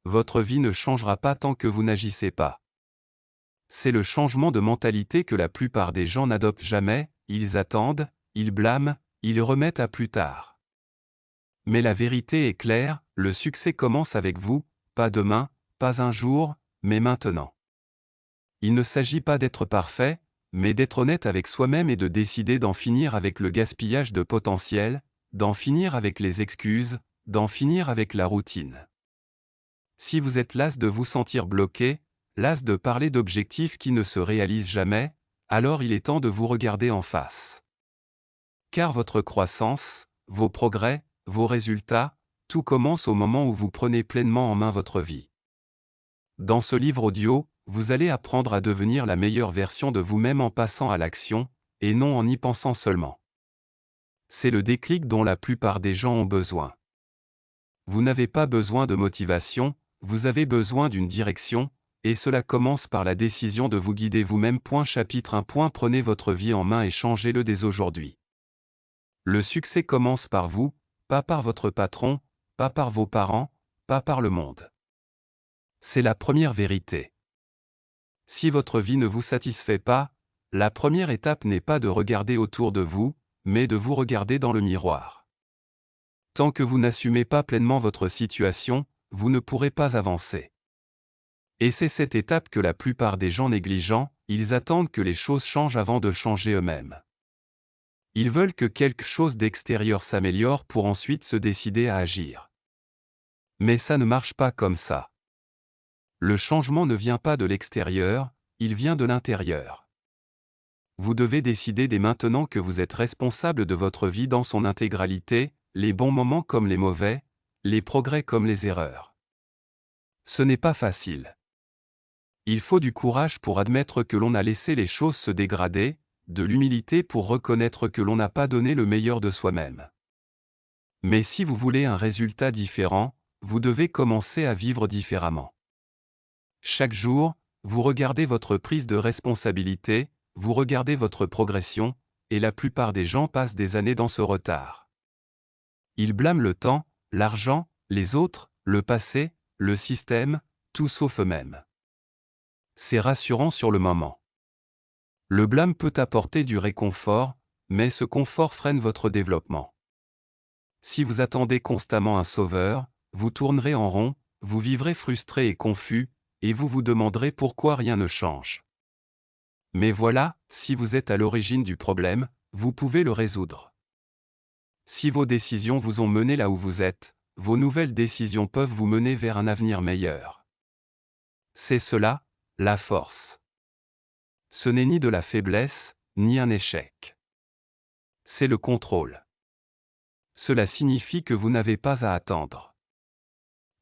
votre vie ne changera pas tant que vous n'agissez pas. C'est le changement de mentalité que la plupart des gens n'adoptent jamais, ils attendent, ils blâment, ils remettent à plus tard. Mais la vérité est claire, le succès commence avec vous, pas demain, pas un jour, mais maintenant. Il ne s'agit pas d'être parfait, mais d'être honnête avec soi-même et de décider d'en finir avec le gaspillage de potentiel, d'en finir avec les excuses, d'en finir avec la routine. Si vous êtes las de vous sentir bloqué, las de parler d'objectifs qui ne se réalisent jamais, alors il est temps de vous regarder en face. Car votre croissance, vos progrès, vos résultats, tout commence au moment où vous prenez pleinement en main votre vie. Dans ce livre audio, vous allez apprendre à devenir la meilleure version de vous-même en passant à l'action, et non en y pensant seulement. C'est le déclic dont la plupart des gens ont besoin. Vous n'avez pas besoin de motivation, vous avez besoin d'une direction, et cela commence par la décision de vous guider vous-même. Chapitre 1. Prenez votre vie en main et changez-le dès aujourd'hui. Le succès commence par vous, pas par votre patron, pas par vos parents, pas par le monde. C'est la première vérité. Si votre vie ne vous satisfait pas, la première étape n'est pas de regarder autour de vous, mais de vous regarder dans le miroir. Tant que vous n'assumez pas pleinement votre situation, vous ne pourrez pas avancer. Et c'est cette étape que la plupart des gens négligent, ils attendent que les choses changent avant de changer eux-mêmes. Ils veulent que quelque chose d'extérieur s'améliore pour ensuite se décider à agir. Mais ça ne marche pas comme ça. Le changement ne vient pas de l'extérieur, il vient de l'intérieur. Vous devez décider dès maintenant que vous êtes responsable de votre vie dans son intégralité, les bons moments comme les mauvais, les progrès comme les erreurs. Ce n'est pas facile. Il faut du courage pour admettre que l'on a laissé les choses se dégrader, de l'humilité pour reconnaître que l'on n'a pas donné le meilleur de soi-même. Mais si vous voulez un résultat différent, vous devez commencer à vivre différemment. Chaque jour, vous regardez votre prise de responsabilité, vous regardez votre progression, et la plupart des gens passent des années dans ce retard. Ils blâment le temps, l'argent, les autres, le passé, le système, tout sauf eux-mêmes. C'est rassurant sur le moment. Le blâme peut apporter du réconfort, mais ce confort freine votre développement. Si vous attendez constamment un sauveur, vous tournerez en rond, vous vivrez frustré et confus, et vous vous demanderez pourquoi rien ne change. Mais voilà, si vous êtes à l'origine du problème, vous pouvez le résoudre. Si vos décisions vous ont mené là où vous êtes, vos nouvelles décisions peuvent vous mener vers un avenir meilleur. C'est cela, la force. Ce n'est ni de la faiblesse, ni un échec. C'est le contrôle. Cela signifie que vous n'avez pas à attendre.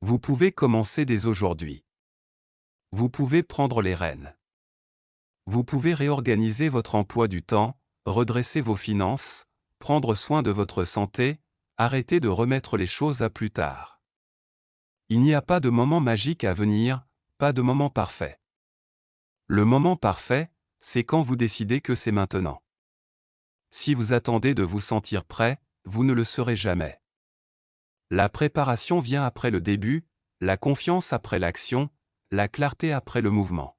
Vous pouvez commencer dès aujourd'hui. Vous pouvez prendre les rênes. Vous pouvez réorganiser votre emploi du temps, redresser vos finances, prendre soin de votre santé, arrêter de remettre les choses à plus tard. Il n'y a pas de moment magique à venir, pas de moment parfait. Le moment parfait, c'est quand vous décidez que c'est maintenant. Si vous attendez de vous sentir prêt, vous ne le serez jamais. La préparation vient après le début, la confiance après l'action, la clarté après le mouvement.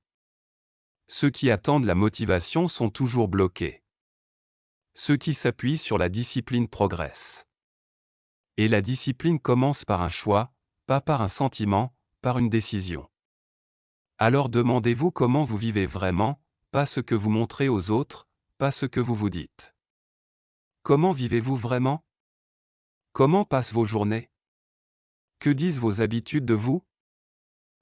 Ceux qui attendent la motivation sont toujours bloqués. Ceux qui s'appuient sur la discipline progressent. Et la discipline commence par un choix, pas par un sentiment, par une décision. Alors demandez-vous comment vous vivez vraiment, pas ce que vous montrez aux autres, pas ce que vous vous dites. Comment vivez-vous vraiment? Comment passent vos journées? Que disent vos habitudes de vous?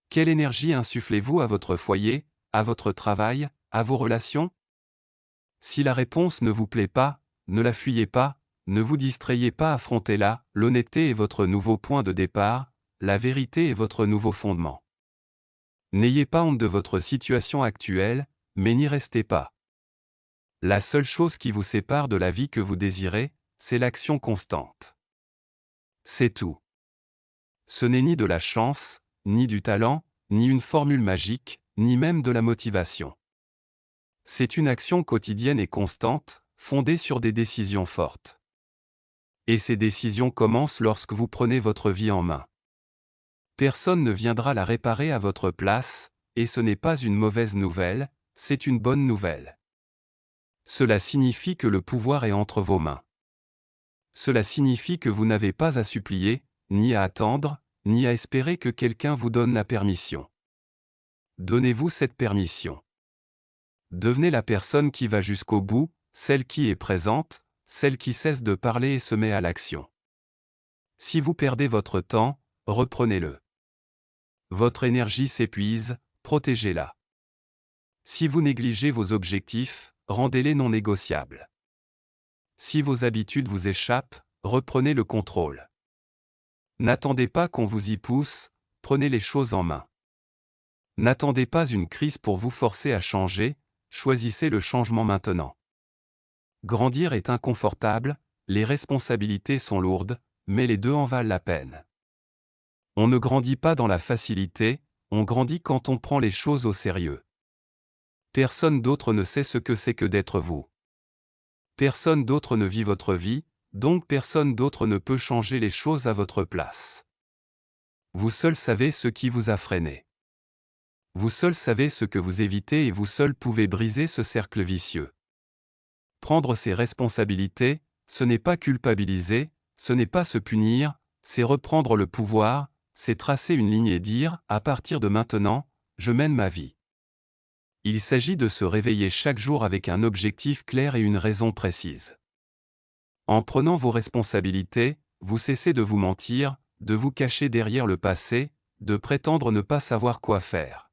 Quelle énergie insufflez-vous à votre foyer, à votre travail, à vos relations? Si la réponse ne vous plaît pas, ne la fuyez pas, ne vous distrayez pas, affrontez-la, l'honnêteté est votre nouveau point de départ, la vérité est votre nouveau fondement. N'ayez pas honte de votre situation actuelle, mais n'y restez pas. La seule chose qui vous sépare de la vie que vous désirez, c'est l'action constante. C'est tout. Ce n'est ni de la chance, ni du talent, ni une formule magique, ni même de la motivation. C'est une action quotidienne et constante, fondée sur des décisions fortes. Et ces décisions commencent lorsque vous prenez votre vie en main. Personne ne viendra la réparer à votre place, et ce n'est pas une mauvaise nouvelle, c'est une bonne nouvelle. Cela signifie que le pouvoir est entre vos mains. Cela signifie que vous n'avez pas à supplier, ni à attendre, ni à espérer que quelqu'un vous donne la permission. Donnez-vous cette permission. Devenez la personne qui va jusqu'au bout, celle qui est présente, celle qui cesse de parler et se met à l'action. Si vous perdez votre temps, reprenez-le. Votre énergie s'épuise, protégez-la. Si vous négligez vos objectifs, rendez-les non négociables. Si vos habitudes vous échappent, reprenez le contrôle. N'attendez pas qu'on vous y pousse, prenez les choses en main. N'attendez pas une crise pour vous forcer à changer, choisissez le changement maintenant. Grandir est inconfortable, les responsabilités sont lourdes, mais les deux en valent la peine. On ne grandit pas dans la facilité, on grandit quand on prend les choses au sérieux. Personne d'autre ne sait ce que c'est que d'être vous. Personne d'autre ne vit votre vie, donc personne d'autre ne peut changer les choses à votre place. Vous seul savez ce qui vous a freiné. Vous seul savez ce que vous évitez et vous seul pouvez briser ce cercle vicieux. Prendre ses responsabilités, ce n'est pas culpabiliser, ce n'est pas se punir, c'est reprendre le pouvoir, c'est tracer une ligne et dire, à partir de maintenant, je mène ma vie. Il s'agit de se réveiller chaque jour avec un objectif clair et une raison précise. En prenant vos responsabilités, vous cessez de vous mentir, de vous cacher derrière le passé, de prétendre ne pas savoir quoi faire.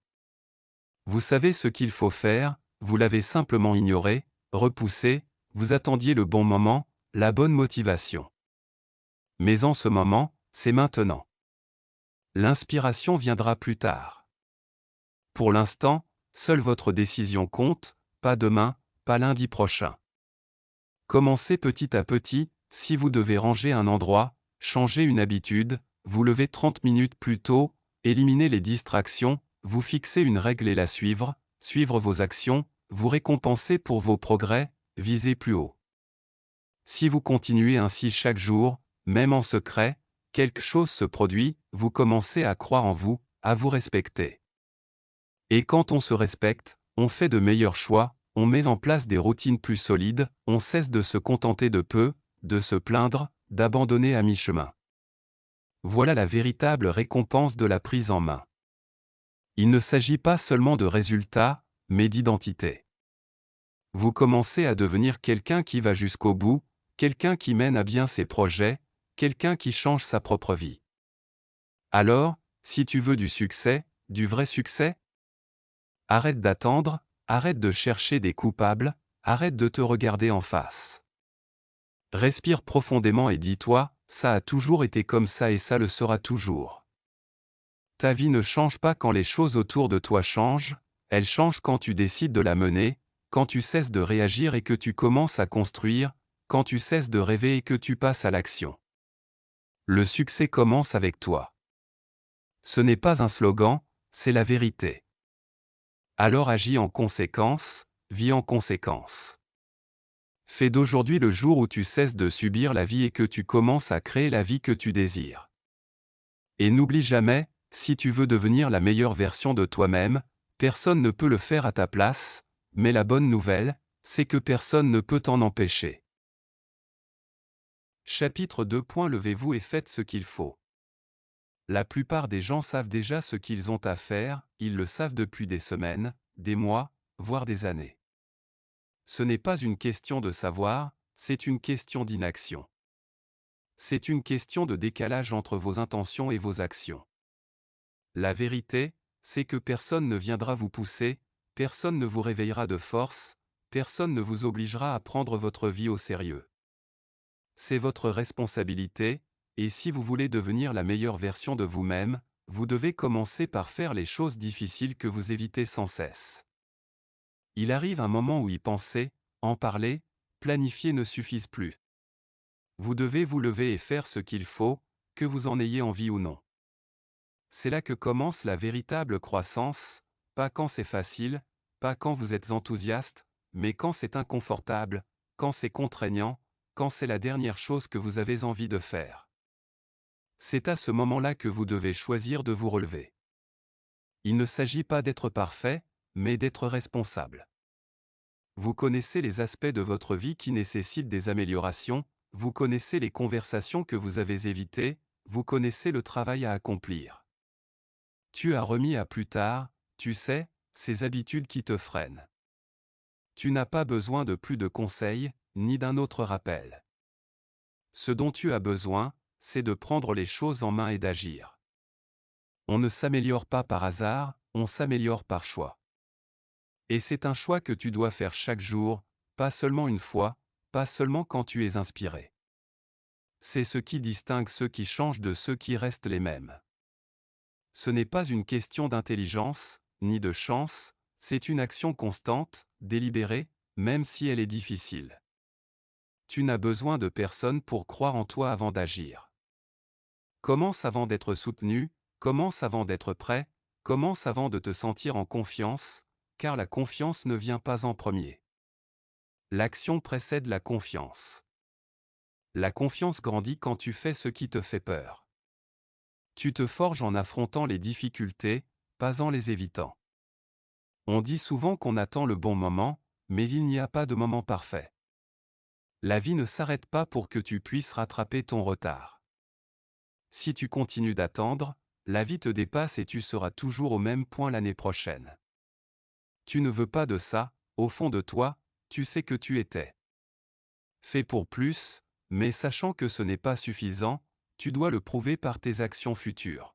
Vous savez ce qu'il faut faire, vous l'avez simplement ignoré, repoussé, vous attendiez le bon moment, la bonne motivation. Mais en ce moment, c'est maintenant. L'inspiration viendra plus tard. Pour l'instant, seule votre décision compte, pas demain, pas lundi prochain. Commencez petit à petit, si vous devez ranger un endroit, changer une habitude, vous levez 30 minutes plus tôt, éliminez les distractions, vous fixez une règle et la suivre, suivre vos actions, vous récompenser pour vos progrès, visez plus haut. Si vous continuez ainsi chaque jour, même en secret, quelque chose se produit, vous commencez à croire en vous, à vous respecter. Et quand on se respecte, on fait de meilleurs choix, on met en place des routines plus solides, on cesse de se contenter de peu, de se plaindre, d'abandonner à mi-chemin. Voilà la véritable récompense de la prise en main. Il ne s'agit pas seulement de résultats, mais d'identité. Vous commencez à devenir quelqu'un qui va jusqu'au bout, quelqu'un qui mène à bien ses projets, quelqu'un qui change sa propre vie. Alors, si tu veux du succès, du vrai succès, arrête d'attendre, arrête de chercher des coupables, arrête de te regarder en face. Respire profondément et dis-toi, ça a toujours été comme ça et ça le sera toujours. Ta vie ne change pas quand les choses autour de toi changent, elle change quand tu décides de la mener, quand tu cesses de réagir et que tu commences à construire, quand tu cesses de rêver et que tu passes à l'action. Le succès commence avec toi. Ce n'est pas un slogan, c'est la vérité. Alors agis en conséquence, vis en conséquence. Fais d'aujourd'hui le jour où tu cesses de subir la vie et que tu commences à créer la vie que tu désires. Et n'oublie jamais, si tu veux devenir la meilleure version de toi-même, personne ne peut le faire à ta place, mais la bonne nouvelle, c'est que personne ne peut t'en empêcher. Chapitre 2. Levez-vous et faites ce qu'il faut. La plupart des gens savent déjà ce qu'ils ont à faire, ils le savent depuis des semaines, des mois, voire des années. Ce n'est pas une question de savoir, c'est une question d'inaction. C'est une question de décalage entre vos intentions et vos actions. La vérité, c'est que personne ne viendra vous pousser, personne ne vous réveillera de force, personne ne vous obligera à prendre votre vie au sérieux. C'est votre responsabilité, et si vous voulez devenir la meilleure version de vous-même, vous devez commencer par faire les choses difficiles que vous évitez sans cesse. Il arrive un moment où y penser, en parler, planifier ne suffisent plus. Vous devez vous lever et faire ce qu'il faut, que vous en ayez envie ou non. C'est là que commence la véritable croissance, pas quand c'est facile, pas quand vous êtes enthousiaste, mais quand c'est inconfortable, quand c'est contraignant, quand c'est la dernière chose que vous avez envie de faire. C'est à ce moment-là que vous devez choisir de vous relever. Il ne s'agit pas d'être parfait, mais d'être responsable. Vous connaissez les aspects de votre vie qui nécessitent des améliorations, vous connaissez les conversations que vous avez évitées, vous connaissez le travail à accomplir. Tu as remis à plus tard, tu sais, ces habitudes qui te freinent. Tu n'as pas besoin de plus de conseils, ni d'un autre rappel. Ce dont tu as besoin, c'est de prendre les choses en main et d'agir. On ne s'améliore pas par hasard, on s'améliore par choix. Et c'est un choix que tu dois faire chaque jour, pas seulement une fois, pas seulement quand tu es inspiré. C'est ce qui distingue ceux qui changent de ceux qui restent les mêmes. Ce n'est pas une question d'intelligence, ni de chance, c'est une action constante, délibérée, même si elle est difficile. Tu n'as besoin de personne pour croire en toi avant d'agir. Commence avant d'être soutenu, commence avant d'être prêt, commence avant de te sentir en confiance, car la confiance ne vient pas en premier. L'action précède la confiance. La confiance grandit quand tu fais ce qui te fait peur. Tu te forges en affrontant les difficultés, pas en les évitant. On dit souvent qu'on attend le bon moment, mais il n'y a pas de moment parfait. La vie ne s'arrête pas pour que tu puisses rattraper ton retard. Si tu continues d'attendre, la vie te dépasse et tu seras toujours au même point l'année prochaine. Tu ne veux pas de ça, au fond de toi, tu sais que tu étais fait pour plus, mais sachant que ce n'est pas suffisant, tu dois le prouver par tes actions futures.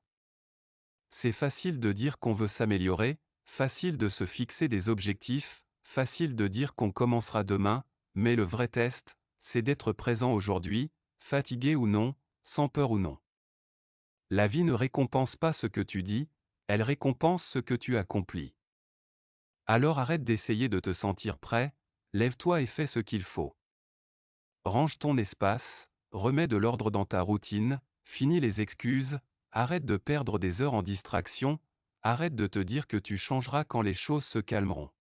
C'est facile de dire qu'on veut s'améliorer, facile de se fixer des objectifs, facile de dire qu'on commencera demain, mais le vrai test, c'est d'être présent aujourd'hui, fatigué ou non, sans peur ou non. La vie ne récompense pas ce que tu dis, elle récompense ce que tu accomplis. Alors arrête d'essayer de te sentir prêt, lève-toi et fais ce qu'il faut. Range ton espace, remets de l'ordre dans ta routine, finis les excuses, arrête de perdre des heures en distraction, arrête de te dire que tu changeras quand les choses se calmeront.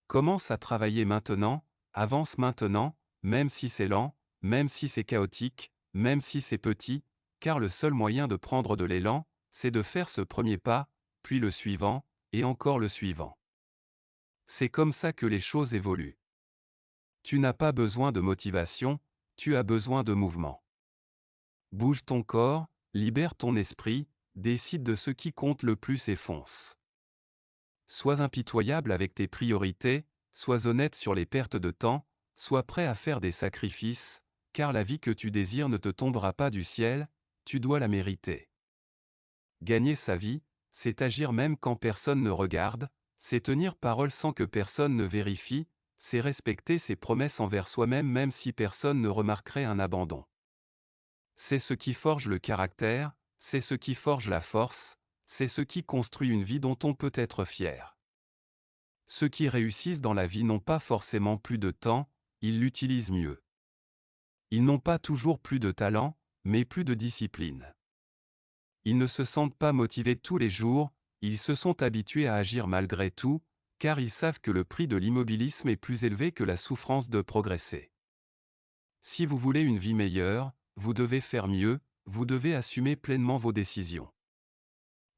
Commence à travailler maintenant, avance maintenant, même si c'est lent, même si c'est chaotique, même si c'est petit, car le seul moyen de prendre de l'élan, c'est de faire ce premier pas, puis le suivant, et encore le suivant. C'est comme ça que les choses évoluent. Tu n'as pas besoin de motivation, tu as besoin de mouvement. Bouge ton corps, libère ton esprit, décide de ce qui compte le plus et fonce. Sois impitoyable avec tes priorités, sois honnête sur les pertes de temps, sois prêt à faire des sacrifices, car la vie que tu désires ne te tombera pas du ciel, tu dois la mériter. Gagner sa vie, c'est agir même quand personne ne regarde, c'est tenir parole sans que personne ne vérifie, c'est respecter ses promesses envers soi-même même si personne ne remarquerait un abandon. C'est ce qui forge le caractère, c'est ce qui forge la force, c'est ce qui construit une vie dont on peut être fier. Ceux qui réussissent dans la vie n'ont pas forcément plus de temps, ils l'utilisent mieux. Ils n'ont pas toujours plus de talent, mais plus de discipline. Ils ne se sentent pas motivés tous les jours, ils se sont habitués à agir malgré tout, car ils savent que le prix de l'immobilisme est plus élevé que la souffrance de progresser. Si vous voulez une vie meilleure, vous devez faire mieux, vous devez assumer pleinement vos décisions.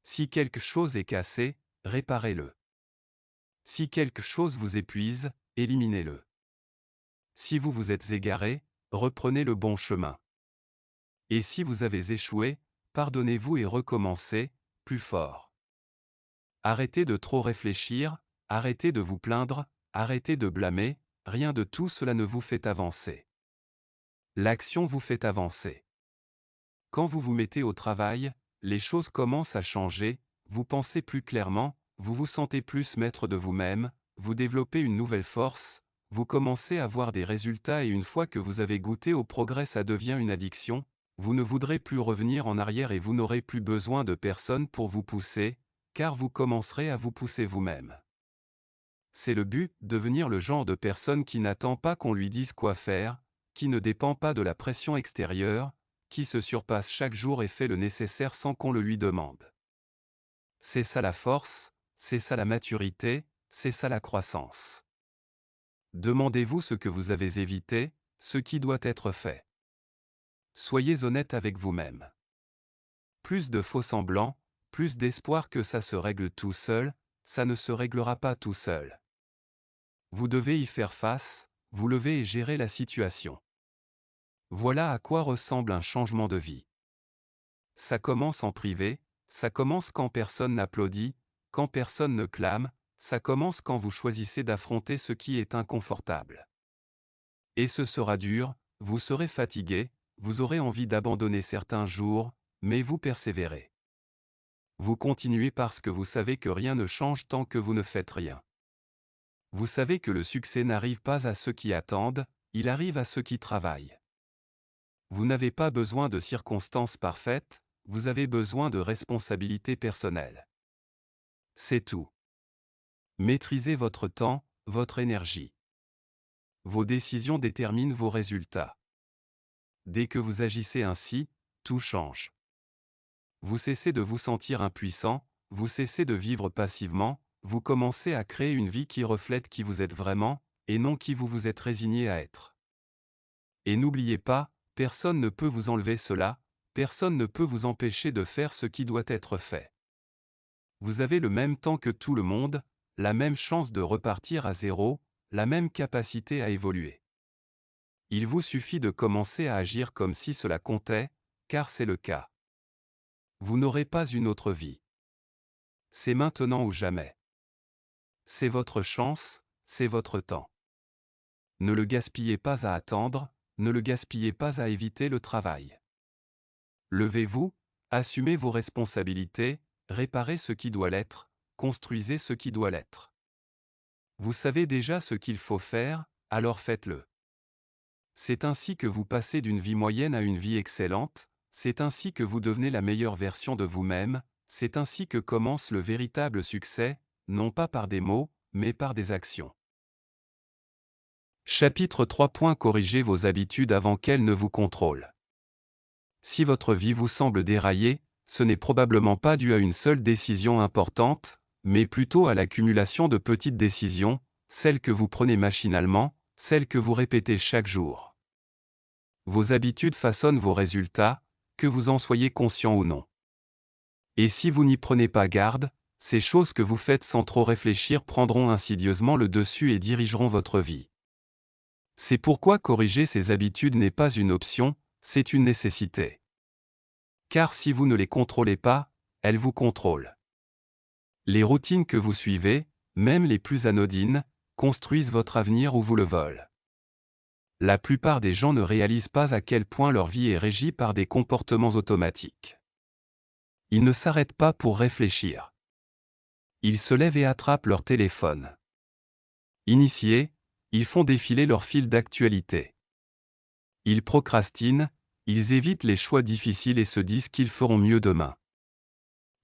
Si quelque chose est cassé, réparez-le. Si quelque chose vous épuise, éliminez-le. Si vous vous êtes égaré, reprenez le bon chemin. Et si vous avez échoué, pardonnez-vous et recommencez, plus fort. Arrêtez de trop réfléchir, arrêtez de vous plaindre, arrêtez de blâmer, rien de tout cela ne vous fait avancer. L'action vous fait avancer. Quand vous vous mettez au travail, les choses commencent à changer, vous pensez plus clairement, vous vous sentez plus maître de vous-même, vous développez une nouvelle force, vous commencez à voir des résultats et une fois que vous avez goûté au progrès ça devient une addiction, vous ne voudrez plus revenir en arrière et vous n'aurez plus besoin de personne pour vous pousser, car vous commencerez à vous pousser vous-même. C'est le but, devenir le genre de personne qui n'attend pas qu'on lui dise quoi faire, qui ne dépend pas de la pression extérieure, qui se surpasse chaque jour et fait le nécessaire sans qu'on le lui demande. C'est ça la force, c'est ça la maturité, c'est ça la croissance. Demandez-vous ce que vous avez évité, ce qui doit être fait. Soyez honnête avec vous-même. Plus de faux-semblants, plus d'espoir que ça se règle tout seul, ça ne se réglera pas tout seul. Vous devez y faire face, vous lever et gérer la situation. Voilà à quoi ressemble un changement de vie. Ça commence en privé, ça commence quand personne n'applaudit, quand personne ne clame, ça commence quand vous choisissez d'affronter ce qui est inconfortable. Et ce sera dur, vous serez fatigué, vous aurez envie d'abandonner certains jours, mais vous persévérez. Vous continuez parce que vous savez que rien ne change tant que vous ne faites rien. Vous savez que le succès n'arrive pas à ceux qui attendent, il arrive à ceux qui travaillent. Vous n'avez pas besoin de circonstances parfaites, vous avez besoin de responsabilités personnelles. C'est tout. Maîtrisez votre temps, votre énergie. Vos décisions déterminent vos résultats. Dès que vous agissez ainsi, tout change. Vous cessez de vous sentir impuissant, vous cessez de vivre passivement, vous commencez à créer une vie qui reflète qui vous êtes vraiment, et non qui vous vous êtes résigné à être. Et n'oubliez pas, personne ne peut vous enlever cela, personne ne peut vous empêcher de faire ce qui doit être fait. Vous avez le même temps que tout le monde, la même chance de repartir à zéro, la même capacité à évoluer. Il vous suffit de commencer à agir comme si cela comptait, car c'est le cas. Vous n'aurez pas une autre vie. C'est maintenant ou jamais. C'est votre chance, c'est votre temps. Ne le gaspillez pas à attendre, ne le gaspillez pas à éviter le travail. Levez-vous, assumez vos responsabilités, réparez ce qui doit l'être, construisez ce qui doit l'être. Vous savez déjà ce qu'il faut faire, alors faites-le. C'est ainsi que vous passez d'une vie moyenne à une vie excellente, c'est ainsi que vous devenez la meilleure version de vous-même, c'est ainsi que commence le véritable succès, non pas par des mots, mais par des actions. Chapitre 3. Corrigez vos habitudes avant qu'elles ne vous contrôlent. Si votre vie vous semble dérailler, ce n'est probablement pas dû à une seule décision importante, mais plutôt à l'accumulation de petites décisions, celles que vous prenez machinalement, celles que vous répétez chaque jour. Vos habitudes façonnent vos résultats, que vous en soyez conscient ou non. Et si vous n'y prenez pas garde, ces choses que vous faites sans trop réfléchir prendront insidieusement le dessus et dirigeront votre vie. C'est pourquoi corriger ces habitudes n'est pas une option, c'est une nécessité. Car si vous ne les contrôlez pas, elles vous contrôlent. Les routines que vous suivez, même les plus anodines, construisent votre avenir ou vous le volent. La plupart des gens ne réalisent pas à quel point leur vie est régie par des comportements automatiques. Ils ne s'arrêtent pas pour réfléchir. Ils se lèvent et attrapent leur téléphone. Initiés, ils font défiler leur fil d'actualité. Ils procrastinent, ils évitent les choix difficiles et se disent qu'ils feront mieux demain.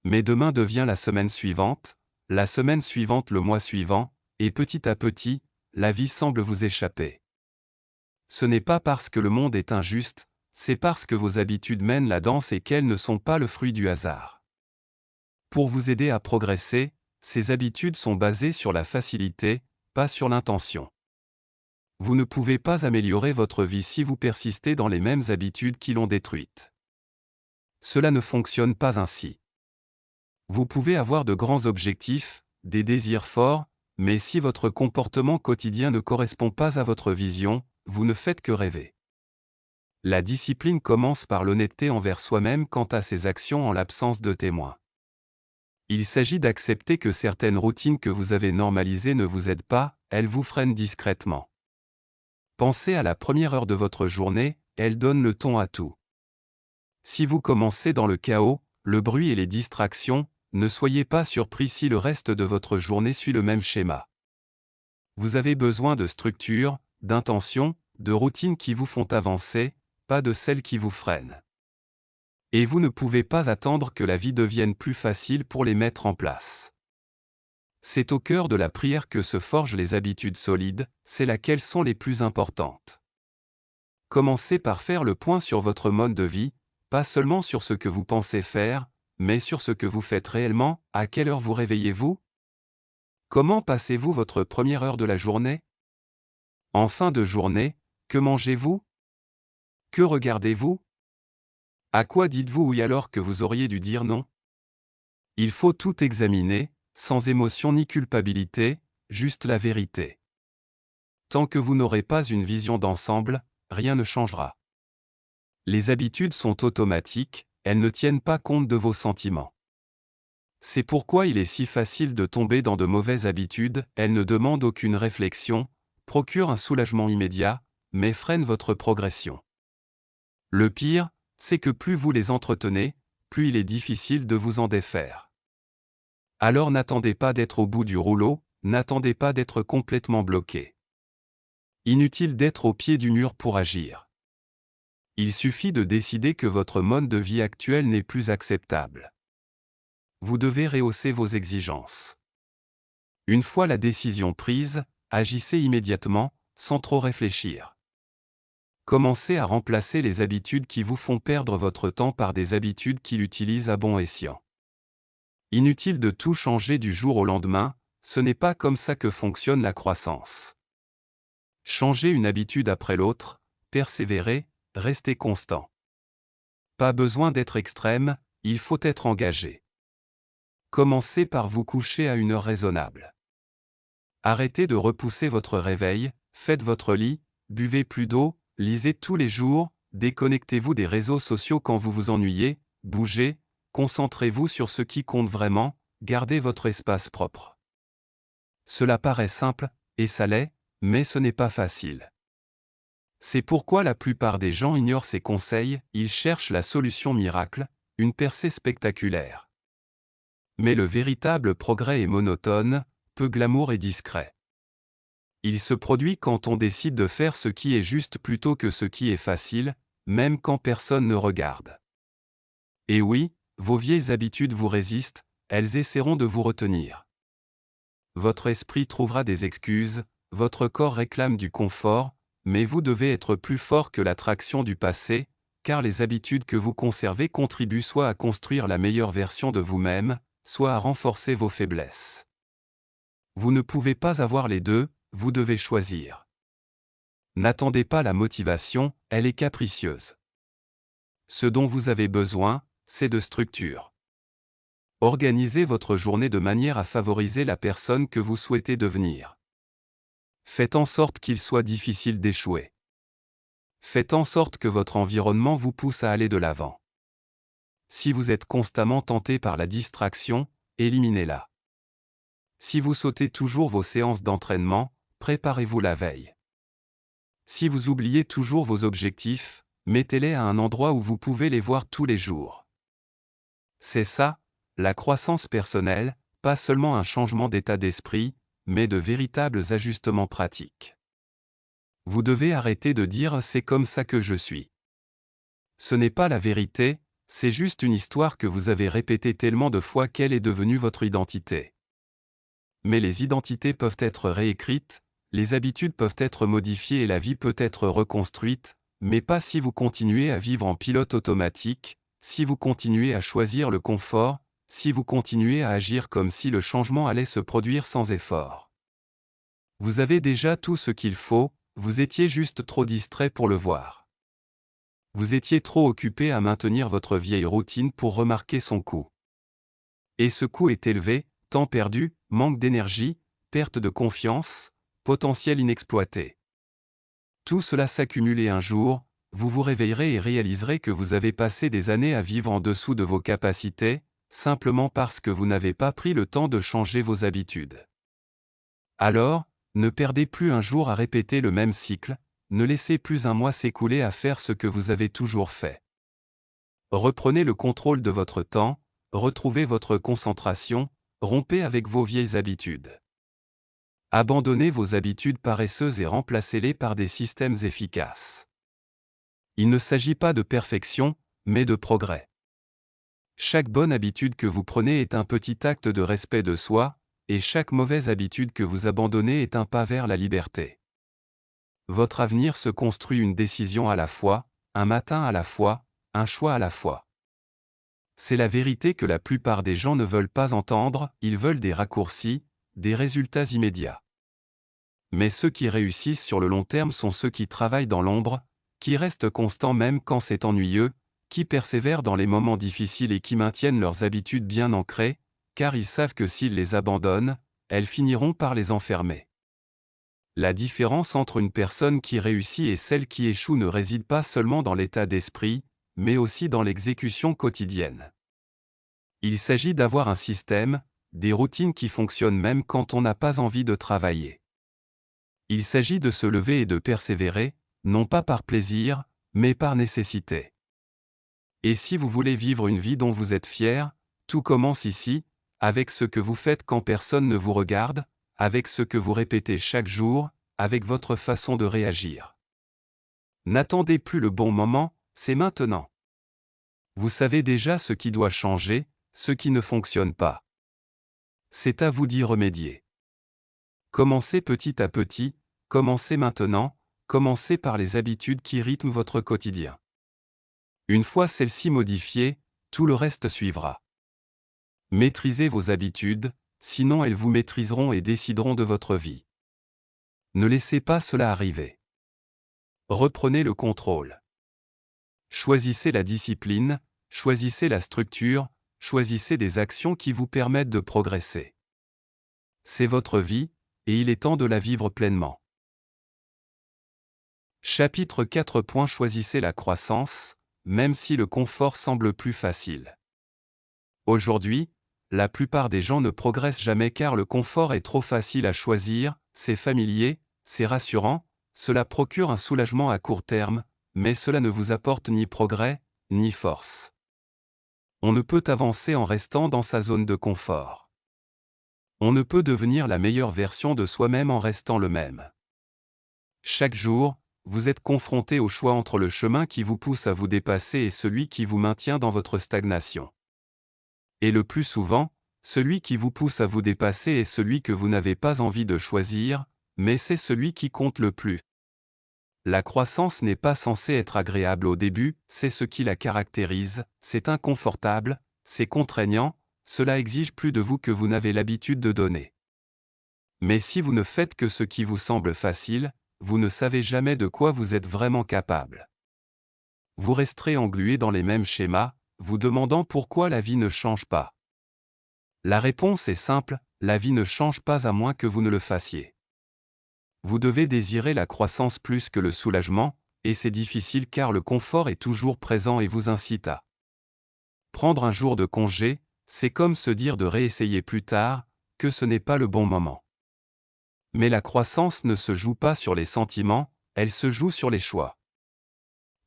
Mais demain devient la semaine suivante le mois suivant, et petit à petit, la vie semble vous échapper. Ce n'est pas parce que le monde est injuste, c'est parce que vos habitudes mènent la danse et qu'elles ne sont pas le fruit du hasard. Pour vous aider à progresser, ces habitudes sont basées sur la facilité, pas sur l'intention. Vous ne pouvez pas améliorer votre vie si vous persistez dans les mêmes habitudes qui l'ont détruite. Cela ne fonctionne pas ainsi. Vous pouvez avoir de grands objectifs, des désirs forts, mais si votre comportement quotidien ne correspond pas à votre vision, vous ne faites que rêver. La discipline commence par l'honnêteté envers soi-même quant à ses actions en l'absence de témoins. Il s'agit d'accepter que certaines routines que vous avez normalisées ne vous aident pas, elles vous freinent discrètement. Pensez à la première heure de votre journée, elle donne le ton à tout. Si vous commencez dans le chaos, le bruit et les distractions, ne soyez pas surpris si le reste de votre journée suit le même schéma. Vous avez besoin de structure, d'intention, de routines qui vous font avancer, pas de celles qui vous freinent. Et vous ne pouvez pas attendre que la vie devienne plus facile pour les mettre en place. C'est au cœur de la prière que se forgent les habitudes solides, c'est laquelle sont les plus importantes. Commencez par faire le point sur votre mode de vie, pas seulement sur ce que vous pensez faire, mais sur ce que vous faites réellement. À quelle heure vous réveillez-vous? Comment passez-vous votre première heure de la journée? En fin de journée, que mangez-vous? Que regardez-vous? À quoi dites-vous oui alors que vous auriez dû dire non? Il faut tout examiner, sans émotion ni culpabilité, juste la vérité. Tant que vous n'aurez pas une vision d'ensemble, rien ne changera. Les habitudes sont automatiques, elles ne tiennent pas compte de vos sentiments. C'est pourquoi il est si facile de tomber dans de mauvaises habitudes, elles ne demandent aucune réflexion, procurent un soulagement immédiat, mais freinent votre progression. Le pire, c'est que plus vous les entretenez, plus il est difficile de vous en défaire. Alors n'attendez pas d'être au bout du rouleau, n'attendez pas d'être complètement bloqué. Inutile d'être au pied du mur pour agir. Il suffit de décider que votre mode de vie actuel n'est plus acceptable. Vous devez rehausser vos exigences. Une fois la décision prise, agissez immédiatement, sans trop réfléchir. Commencez à remplacer les habitudes qui vous font perdre votre temps par des habitudes qui l'utilisent à bon escient. Inutile de tout changer du jour au lendemain, ce n'est pas comme ça que fonctionne la croissance. Changez une habitude après l'autre, persévérez, restez constant. Pas besoin d'être extrême, il faut être engagé. Commencez par vous coucher à une heure raisonnable. Arrêtez de repousser votre réveil, faites votre lit, buvez plus d'eau, lisez tous les jours, déconnectez-vous des réseaux sociaux quand vous vous ennuyez, bougez, concentrez-vous sur ce qui compte vraiment, gardez votre espace propre. Cela paraît simple, et ça l'est, mais ce n'est pas facile. C'est pourquoi la plupart des gens ignorent ces conseils, ils cherchent la solution miracle, une percée spectaculaire. Mais le véritable progrès est monotone, peu glamour et discret. Il se produit quand on décide de faire ce qui est juste plutôt que ce qui est facile, même quand personne ne regarde. Et oui, vos vieilles habitudes vous résistent, elles essaieront de vous retenir. Votre esprit trouvera des excuses, votre corps réclame du confort, mais vous devez être plus fort que l'attraction du passé, car les habitudes que vous conservez contribuent soit à construire la meilleure version de vous-même, soit à renforcer vos faiblesses. Vous ne pouvez pas avoir les deux, vous devez choisir. N'attendez pas la motivation, elle est capricieuse. Ce dont vous avez besoin, c'est de structure. Organisez votre journée de manière à favoriser la personne que vous souhaitez devenir. Faites en sorte qu'il soit difficile d'échouer. Faites en sorte que votre environnement vous pousse à aller de l'avant. Si vous êtes constamment tenté par la distraction, éliminez-la. Si vous sautez toujours vos séances d'entraînement, préparez-vous la veille. Si vous oubliez toujours vos objectifs, mettez-les à un endroit où vous pouvez les voir tous les jours. C'est ça, la croissance personnelle, pas seulement un changement d'état d'esprit, mais de véritables ajustements pratiques. Vous devez arrêter de dire « c'est comme ça que je suis ». Ce n'est pas la vérité, c'est juste une histoire que vous avez répétée tellement de fois qu'elle est devenue votre identité. Mais les identités peuvent être réécrites, les habitudes peuvent être modifiées et la vie peut être reconstruite, mais pas si vous continuez à vivre en pilote automatique, si vous continuez à choisir le confort, si vous continuez à agir comme si le changement allait se produire sans effort. Vous avez déjà tout ce qu'il faut, vous étiez juste trop distrait pour le voir. Vous étiez trop occupé à maintenir votre vieille routine pour remarquer son coût. Et ce coût est élevé, temps perdu, manque d'énergie, perte de confiance, potentiel inexploité. Tout cela s'accumule et un jour, vous vous réveillerez et réaliserez que vous avez passé des années à vivre en dessous de vos capacités, simplement parce que vous n'avez pas pris le temps de changer vos habitudes. Alors, ne perdez plus un jour à répéter le même cycle, ne laissez plus un mois s'écouler à faire ce que vous avez toujours fait. Reprenez le contrôle de votre temps, retrouvez votre concentration, rompez avec vos vieilles habitudes. Abandonnez vos habitudes paresseuses et remplacez-les par des systèmes efficaces. Il ne s'agit pas de perfection, mais de progrès. Chaque bonne habitude que vous prenez est un petit acte de respect de soi, et chaque mauvaise habitude que vous abandonnez est un pas vers la liberté. Votre avenir se construit une décision à la fois, un matin à la fois, un choix à la fois. C'est la vérité que la plupart des gens ne veulent pas entendre, ils veulent des raccourcis, des résultats immédiats. Mais ceux qui réussissent sur le long terme sont ceux qui travaillent dans l'ombre, qui restent constants même quand c'est ennuyeux, qui persévèrent dans les moments difficiles et qui maintiennent leurs habitudes bien ancrées, car ils savent que s'ils les abandonnent, elles finiront par les enfermer. La différence entre une personne qui réussit et celle qui échoue ne réside pas seulement dans l'état d'esprit, mais aussi dans l'exécution quotidienne. Il s'agit d'avoir un système, des routines qui fonctionnent même quand on n'a pas envie de travailler. Il s'agit de se lever et de persévérer, non pas par plaisir, mais par nécessité. Et si vous voulez vivre une vie dont vous êtes fier, tout commence ici, avec ce que vous faites quand personne ne vous regarde, avec ce que vous répétez chaque jour, avec votre façon de réagir. N'attendez plus le bon moment, c'est maintenant. Vous savez déjà ce qui doit changer, ce qui ne fonctionne pas. C'est à vous d'y remédier. Commencez petit à petit, commencez maintenant, commencez par les habitudes qui rythment votre quotidien. Une fois celles-ci modifiées, tout le reste suivra. Maîtrisez vos habitudes, sinon elles vous maîtriseront et décideront de votre vie. Ne laissez pas cela arriver. Reprenez le contrôle. Choisissez la discipline, choisissez la structure, choisissez des actions qui vous permettent de progresser. C'est votre vie, et il est temps de la vivre pleinement. Chapitre 4. Choisissez la croissance, même si le confort semble plus facile. Aujourd'hui, la plupart des gens ne progressent jamais car le confort est trop facile à choisir, c'est familier, c'est rassurant, cela procure un soulagement à court terme, mais cela ne vous apporte ni progrès, ni force. On ne peut avancer en restant dans sa zone de confort. On ne peut devenir la meilleure version de soi-même en restant le même. Chaque jour, vous êtes confronté au choix entre le chemin qui vous pousse à vous dépasser et celui qui vous maintient dans votre stagnation. Et le plus souvent, celui qui vous pousse à vous dépasser est celui que vous n'avez pas envie de choisir, mais c'est celui qui compte le plus. La croissance n'est pas censée être agréable au début, c'est ce qui la caractérise, c'est inconfortable, c'est contraignant, cela exige plus de vous que vous n'avez l'habitude de donner. Mais si vous ne faites que ce qui vous semble facile, vous ne savez jamais de quoi vous êtes vraiment capable. Vous resterez englué dans les mêmes schémas, vous demandant pourquoi la vie ne change pas. La réponse est simple, la vie ne change pas à moins que vous ne le fassiez. Vous devez désirer la croissance plus que le soulagement, et c'est difficile car le confort est toujours présent et vous incite à prendre un jour de congé, c'est comme se dire de réessayer plus tard, que ce n'est pas le bon moment. Mais la croissance ne se joue pas sur les sentiments, elle se joue sur les choix.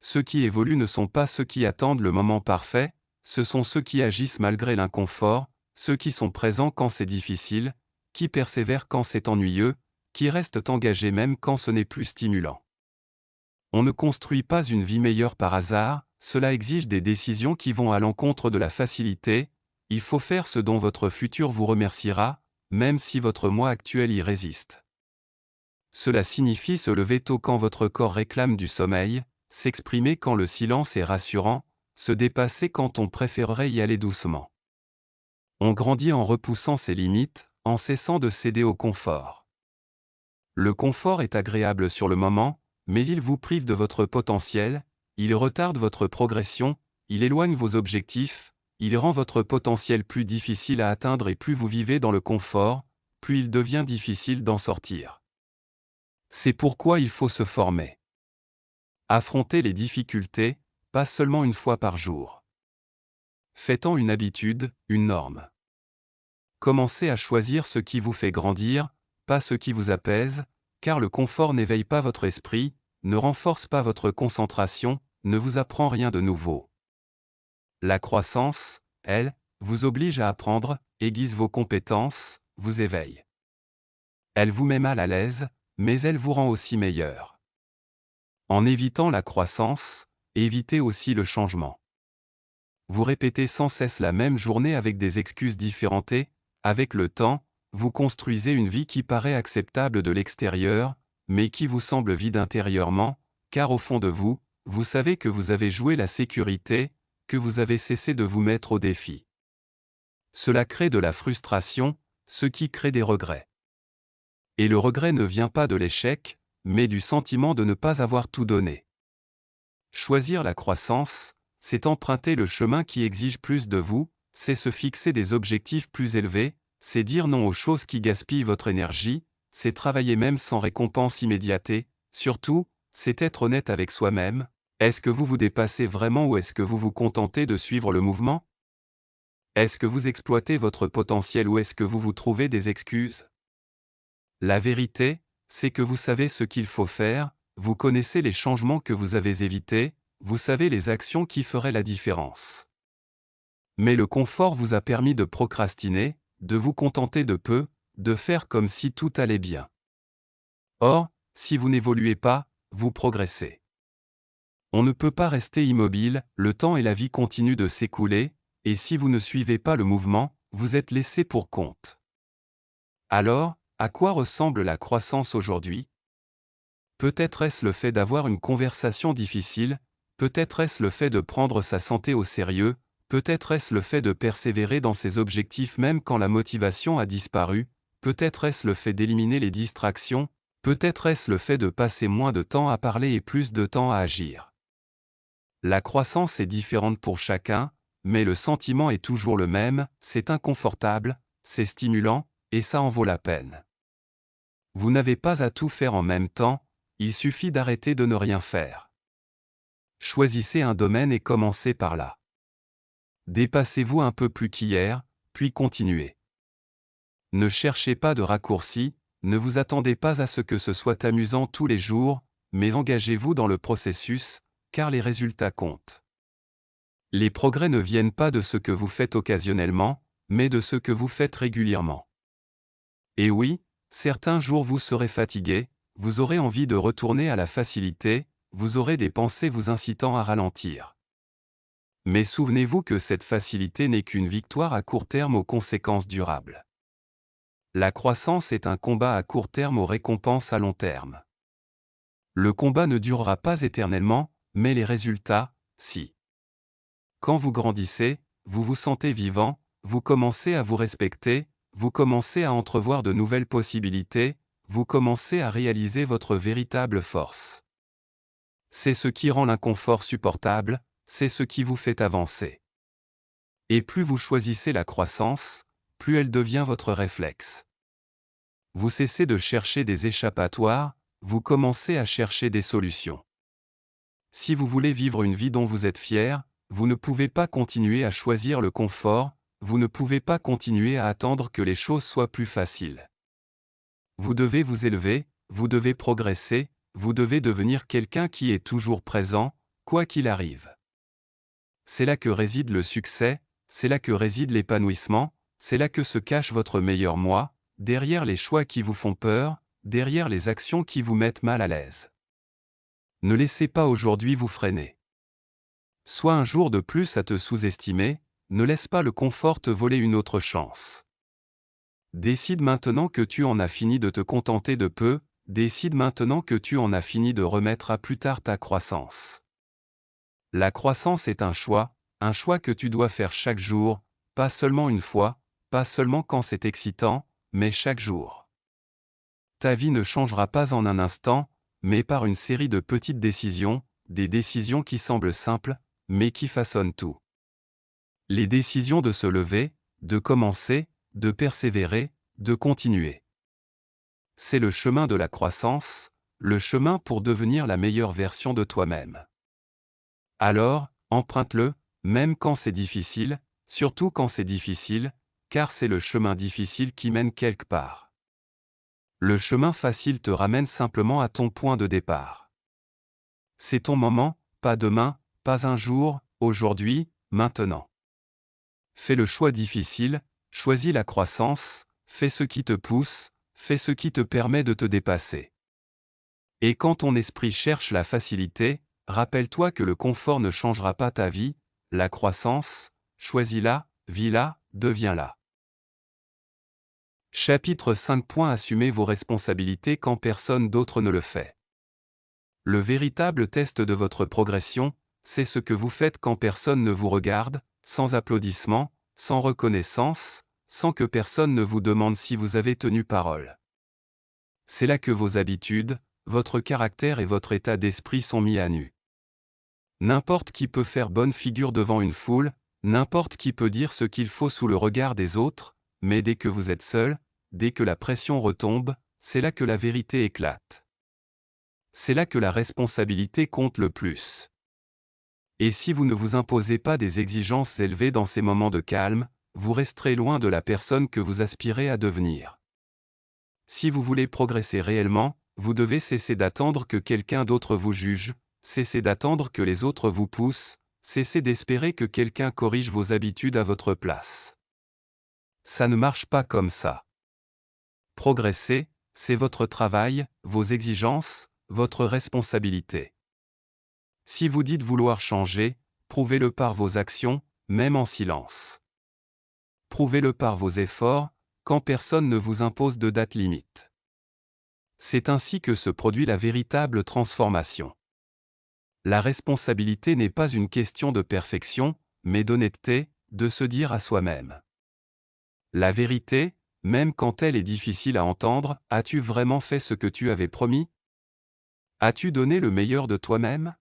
Ceux qui évoluent ne sont pas ceux qui attendent le moment parfait, ce sont ceux qui agissent malgré l'inconfort, ceux qui sont présents quand c'est difficile, qui persévèrent quand c'est ennuyeux, qui restent engagés même quand ce n'est plus stimulant. On ne construit pas une vie meilleure par hasard, cela exige des décisions qui vont à l'encontre de la facilité, il faut faire ce dont votre futur vous remerciera, même si votre moi actuel y résiste. Cela signifie se lever tôt quand votre corps réclame du sommeil, s'exprimer quand le silence est rassurant, se dépasser quand on préférerait y aller doucement. On grandit en repoussant ses limites, en cessant de céder au confort. Le confort est agréable sur le moment, mais il vous prive de votre potentiel, il retarde votre progression, il éloigne vos objectifs, il rend votre potentiel plus difficile à atteindre et plus vous vivez dans le confort, plus il devient difficile d'en sortir. C'est pourquoi il faut se former. Affrontez les difficultés, pas seulement une fois par jour. Faites-en une habitude, une norme. Commencez à choisir ce qui vous fait grandir, pas ce qui vous apaise, car le confort n'éveille pas votre esprit, ne renforce pas votre concentration, ne vous apprend rien de nouveau. La croissance, elle, vous oblige à apprendre, aiguise vos compétences, vous éveille. Elle vous met mal à l'aise, mais elle vous rend aussi meilleur. En évitant la croissance, évitez aussi le changement. Vous répétez sans cesse la même journée avec des excuses différentes et, avec le temps, vous construisez une vie qui paraît acceptable de l'extérieur, mais qui vous semble vide intérieurement, car au fond de vous, vous savez que vous avez joué la sécurité, que vous avez cessé de vous mettre au défi. Cela crée de la frustration, ce qui crée des regrets. Et le regret ne vient pas de l'échec, mais du sentiment de ne pas avoir tout donné. Choisir la croissance, c'est emprunter le chemin qui exige plus de vous, c'est se fixer des objectifs plus élevés, c'est dire non aux choses qui gaspillent votre énergie, c'est travailler même sans récompense immédiate, et, surtout, c'est être honnête avec soi-même. Est-ce que vous vous dépassez vraiment ou est-ce que vous vous contentez de suivre le mouvement? Est-ce que vous exploitez votre potentiel ou est-ce que vous vous trouvez des excuses? La vérité, c'est que vous savez ce qu'il faut faire, vous connaissez les changements que vous avez évités, vous savez les actions qui feraient la différence. Mais le confort vous a permis de procrastiner, de vous contenter de peu, de faire comme si tout allait bien. Or, si vous n'évoluez pas, vous progressez. On ne peut pas rester immobile, le temps et la vie continuent de s'écouler, et si vous ne suivez pas le mouvement, vous êtes laissé pour compte. Alors, à quoi ressemble la croissance aujourd'hui? Peut-être est-ce le fait d'avoir une conversation difficile, peut-être est-ce le fait de prendre sa santé au sérieux, peut-être est-ce le fait de persévérer dans ses objectifs même quand la motivation a disparu, peut-être est-ce le fait d'éliminer les distractions, peut-être est-ce le fait de passer moins de temps à parler et plus de temps à agir. La croissance est différente pour chacun, mais le sentiment est toujours le même, c'est inconfortable, c'est stimulant, et ça en vaut la peine. Vous n'avez pas à tout faire en même temps, il suffit d'arrêter de ne rien faire. Choisissez un domaine et commencez par là. Dépassez-vous un peu plus qu'hier, puis continuez. Ne cherchez pas de raccourcis, ne vous attendez pas à ce que ce soit amusant tous les jours, mais engagez-vous dans le processus, car les résultats comptent. Les progrès ne viennent pas de ce que vous faites occasionnellement, mais de ce que vous faites régulièrement. Et oui, certains jours vous serez fatigué, vous aurez envie de retourner à la facilité, vous aurez des pensées vous incitant à ralentir. Mais souvenez-vous que cette facilité n'est qu'une victoire à court terme aux conséquences durables. La croissance est un combat à court terme aux récompenses à long terme. Le combat ne durera pas éternellement, mais les résultats, si. Quand vous grandissez, vous vous sentez vivant, vous commencez à vous respecter, vous commencez à entrevoir de nouvelles possibilités, vous commencez à réaliser votre véritable force. C'est ce qui rend l'inconfort supportable, c'est ce qui vous fait avancer. Et plus vous choisissez la croissance, plus elle devient votre réflexe. Vous cessez de chercher des échappatoires, vous commencez à chercher des solutions. Si vous voulez vivre une vie dont vous êtes fier, vous ne pouvez pas continuer à choisir le confort, vous ne pouvez pas continuer à attendre que les choses soient plus faciles. Vous devez vous élever, vous devez progresser, vous devez devenir quelqu'un qui est toujours présent, quoi qu'il arrive. C'est là que réside le succès, c'est là que réside l'épanouissement, c'est là que se cache votre meilleur moi, derrière les choix qui vous font peur, derrière les actions qui vous mettent mal à l'aise. Ne laissez pas aujourd'hui vous freiner. Sois un jour de plus à te sous-estimer, ne laisse pas le confort te voler une autre chance. Décide maintenant que tu en as fini de te contenter de peu, décide maintenant que tu en as fini de remettre à plus tard ta croissance. La croissance est un choix que tu dois faire chaque jour, pas seulement une fois, pas seulement quand c'est excitant, mais chaque jour. Ta vie ne changera pas en un instant, mais par une série de petites décisions, des décisions qui semblent simples, mais qui façonnent tout. Les décisions de se lever, de commencer, de persévérer, de continuer. C'est le chemin de la croissance, le chemin pour devenir la meilleure version de toi-même. Alors, emprunte-le, même quand c'est difficile, surtout quand c'est difficile, car c'est le chemin difficile qui mène quelque part. Le chemin facile te ramène simplement à ton point de départ. C'est ton moment, pas demain, pas un jour, aujourd'hui, maintenant. Fais le choix difficile, choisis la croissance, fais ce qui te pousse, fais ce qui te permet de te dépasser. Et quand ton esprit cherche la facilité, rappelle-toi que le confort ne changera pas ta vie, la croissance, choisis-la, vis-la, deviens-la. Chapitre 5. Assumez vos responsabilités quand personne d'autre ne le fait. Le véritable test de votre progression, c'est ce que vous faites quand personne ne vous regarde, sans applaudissements, sans reconnaissance, sans que personne ne vous demande si vous avez tenu parole. C'est là que vos habitudes, votre caractère et votre état d'esprit sont mis à nu. N'importe qui peut faire bonne figure devant une foule, n'importe qui peut dire ce qu'il faut sous le regard des autres, mais dès que vous êtes seul, dès que la pression retombe, c'est là que la vérité éclate. C'est là que la responsabilité compte le plus. Et si vous ne vous imposez pas des exigences élevées dans ces moments de calme, vous resterez loin de la personne que vous aspirez à devenir. Si vous voulez progresser réellement, vous devez cesser d'attendre que quelqu'un d'autre vous juge, cesser d'attendre que les autres vous poussent, cesser d'espérer que quelqu'un corrige vos habitudes à votre place. Ça ne marche pas comme ça. Progresser, c'est votre travail, vos exigences, votre responsabilité. Si vous dites vouloir changer, prouvez-le par vos actions, même en silence. Prouvez-le par vos efforts, quand personne ne vous impose de date limite. C'est ainsi que se produit la véritable transformation. La responsabilité n'est pas une question de perfection, mais d'honnêteté, de se dire à soi-même. La vérité, même quand elle est difficile à entendre, as-tu vraiment fait ce que tu avais promis? As-tu donné le meilleur de toi-même?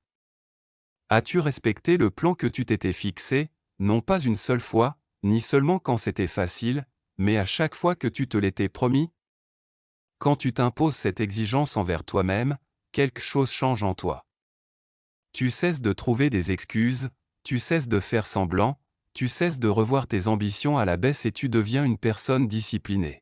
As-tu respecté le plan que tu t'étais fixé, non pas une seule fois, ni seulement quand c'était facile, mais à chaque fois que tu te l'étais promis? Quand tu t'imposes cette exigence envers toi-même, quelque chose change en toi. Tu cesses de trouver des excuses, tu cesses de faire semblant, tu cesses de revoir tes ambitions à la baisse et tu deviens une personne disciplinée.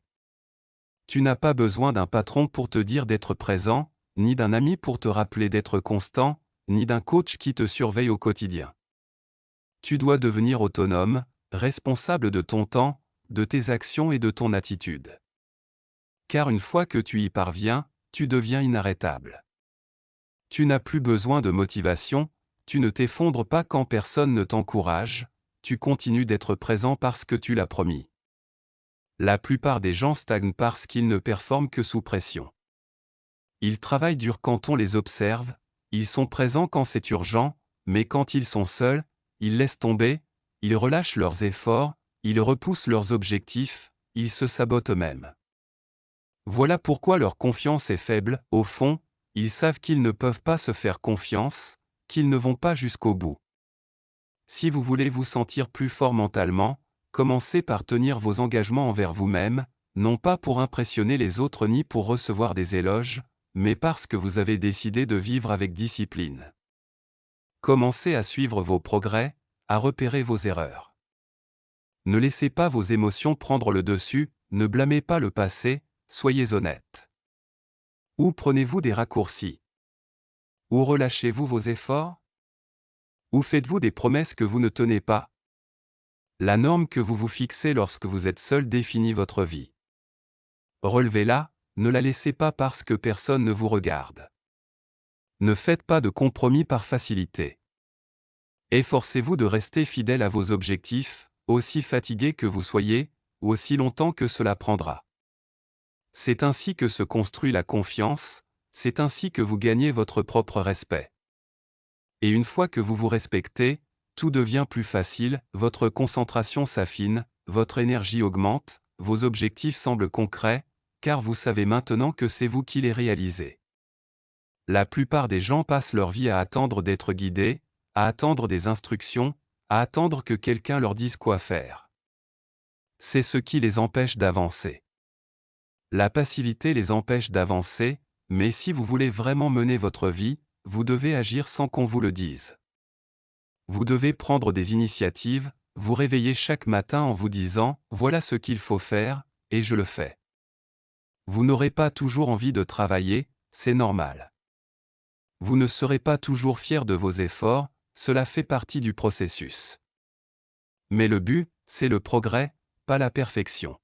Tu n'as pas besoin d'un patron pour te dire d'être présent, ni d'un ami pour te rappeler d'être constant, ni d'un coach qui te surveille au quotidien. Tu dois devenir autonome, responsable de ton temps, de tes actions et de ton attitude. Car une fois que tu y parviens, tu deviens inarrêtable. Tu n'as plus besoin de motivation, tu ne t'effondres pas quand personne ne t'encourage, tu continues d'être présent parce que tu l'as promis. La plupart des gens stagnent parce qu'ils ne performent que sous pression. Ils travaillent dur quand on les observe, ils sont présents quand c'est urgent, mais quand ils sont seuls, ils laissent tomber, ils relâchent leurs efforts, ils repoussent leurs objectifs, ils se sabotent eux-mêmes. Voilà pourquoi leur confiance est faible, au fond, ils savent qu'ils ne peuvent pas se faire confiance, qu'ils ne vont pas jusqu'au bout. Si vous voulez vous sentir plus fort mentalement, commencez par tenir vos engagements envers vous-même, non pas pour impressionner les autres ni pour recevoir des éloges, mais parce que vous avez décidé de vivre avec discipline. Commencez à suivre vos progrès, à repérer vos erreurs. Ne laissez pas vos émotions prendre le dessus, ne blâmez pas le passé, soyez honnête. Où prenez-vous des raccourcis? Où relâchez-vous vos efforts? Où faites-vous des promesses que vous ne tenez pas? La norme que vous vous fixez lorsque vous êtes seul définit votre vie. Relevez-la, ne la laissez pas parce que personne ne vous regarde. Ne faites pas de compromis par facilité. Efforcez-vous de rester fidèle à vos objectifs, aussi fatigué que vous soyez, ou aussi longtemps que cela prendra. C'est ainsi que se construit la confiance, c'est ainsi que vous gagnez votre propre respect. Et une fois que vous vous respectez, tout devient plus facile, votre concentration s'affine, votre énergie augmente, vos objectifs semblent concrets, car vous savez maintenant que c'est vous qui les réalisez. La plupart des gens passent leur vie à attendre d'être guidés, à attendre des instructions, à attendre que quelqu'un leur dise quoi faire. C'est ce qui les empêche d'avancer. La passivité les empêche d'avancer, mais si vous voulez vraiment mener votre vie, vous devez agir sans qu'on vous le dise. Vous devez prendre des initiatives, vous réveiller chaque matin en vous disant « Voilà ce qu'il faut faire, et je le fais ». Vous n'aurez pas toujours envie de travailler, c'est normal. Vous ne serez pas toujours fier de vos efforts, cela fait partie du processus. Mais le but, c'est le progrès, pas la perfection.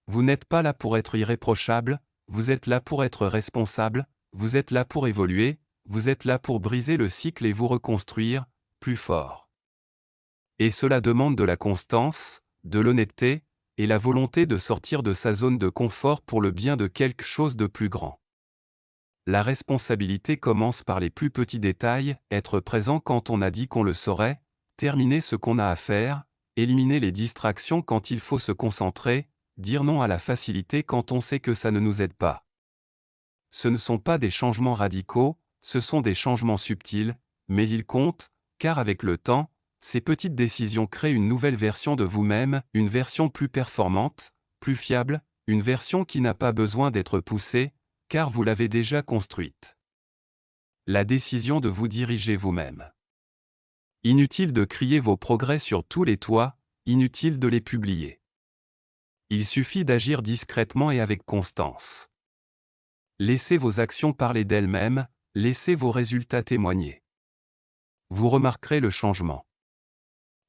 Vous n'êtes pas là pour être irréprochable, vous êtes là pour être responsable, vous êtes là pour évoluer, vous êtes là pour briser le cycle et vous reconstruire, plus fort. Et cela demande de la constance, de l'honnêteté, et la volonté de sortir de sa zone de confort pour le bien de quelque chose de plus grand. La responsabilité commence par les plus petits détails, être présent quand on a dit qu'on le saurait, terminer ce qu'on a à faire, éliminer les distractions quand il faut se concentrer, dire non à la facilité quand on sait que ça ne nous aide pas. Ce ne sont pas des changements radicaux, ce sont des changements subtils, mais ils comptent, car avec le temps, ces petites décisions créent une nouvelle version de vous-même, une version plus performante, plus fiable, une version qui n'a pas besoin d'être poussée, car vous l'avez déjà construite. La décision de vous diriger vous-même. Inutile de crier vos progrès sur tous les toits, inutile de les publier. Il suffit d'agir discrètement et avec constance. Laissez vos actions parler d'elles-mêmes, laissez vos résultats témoigner. Vous remarquerez le changement.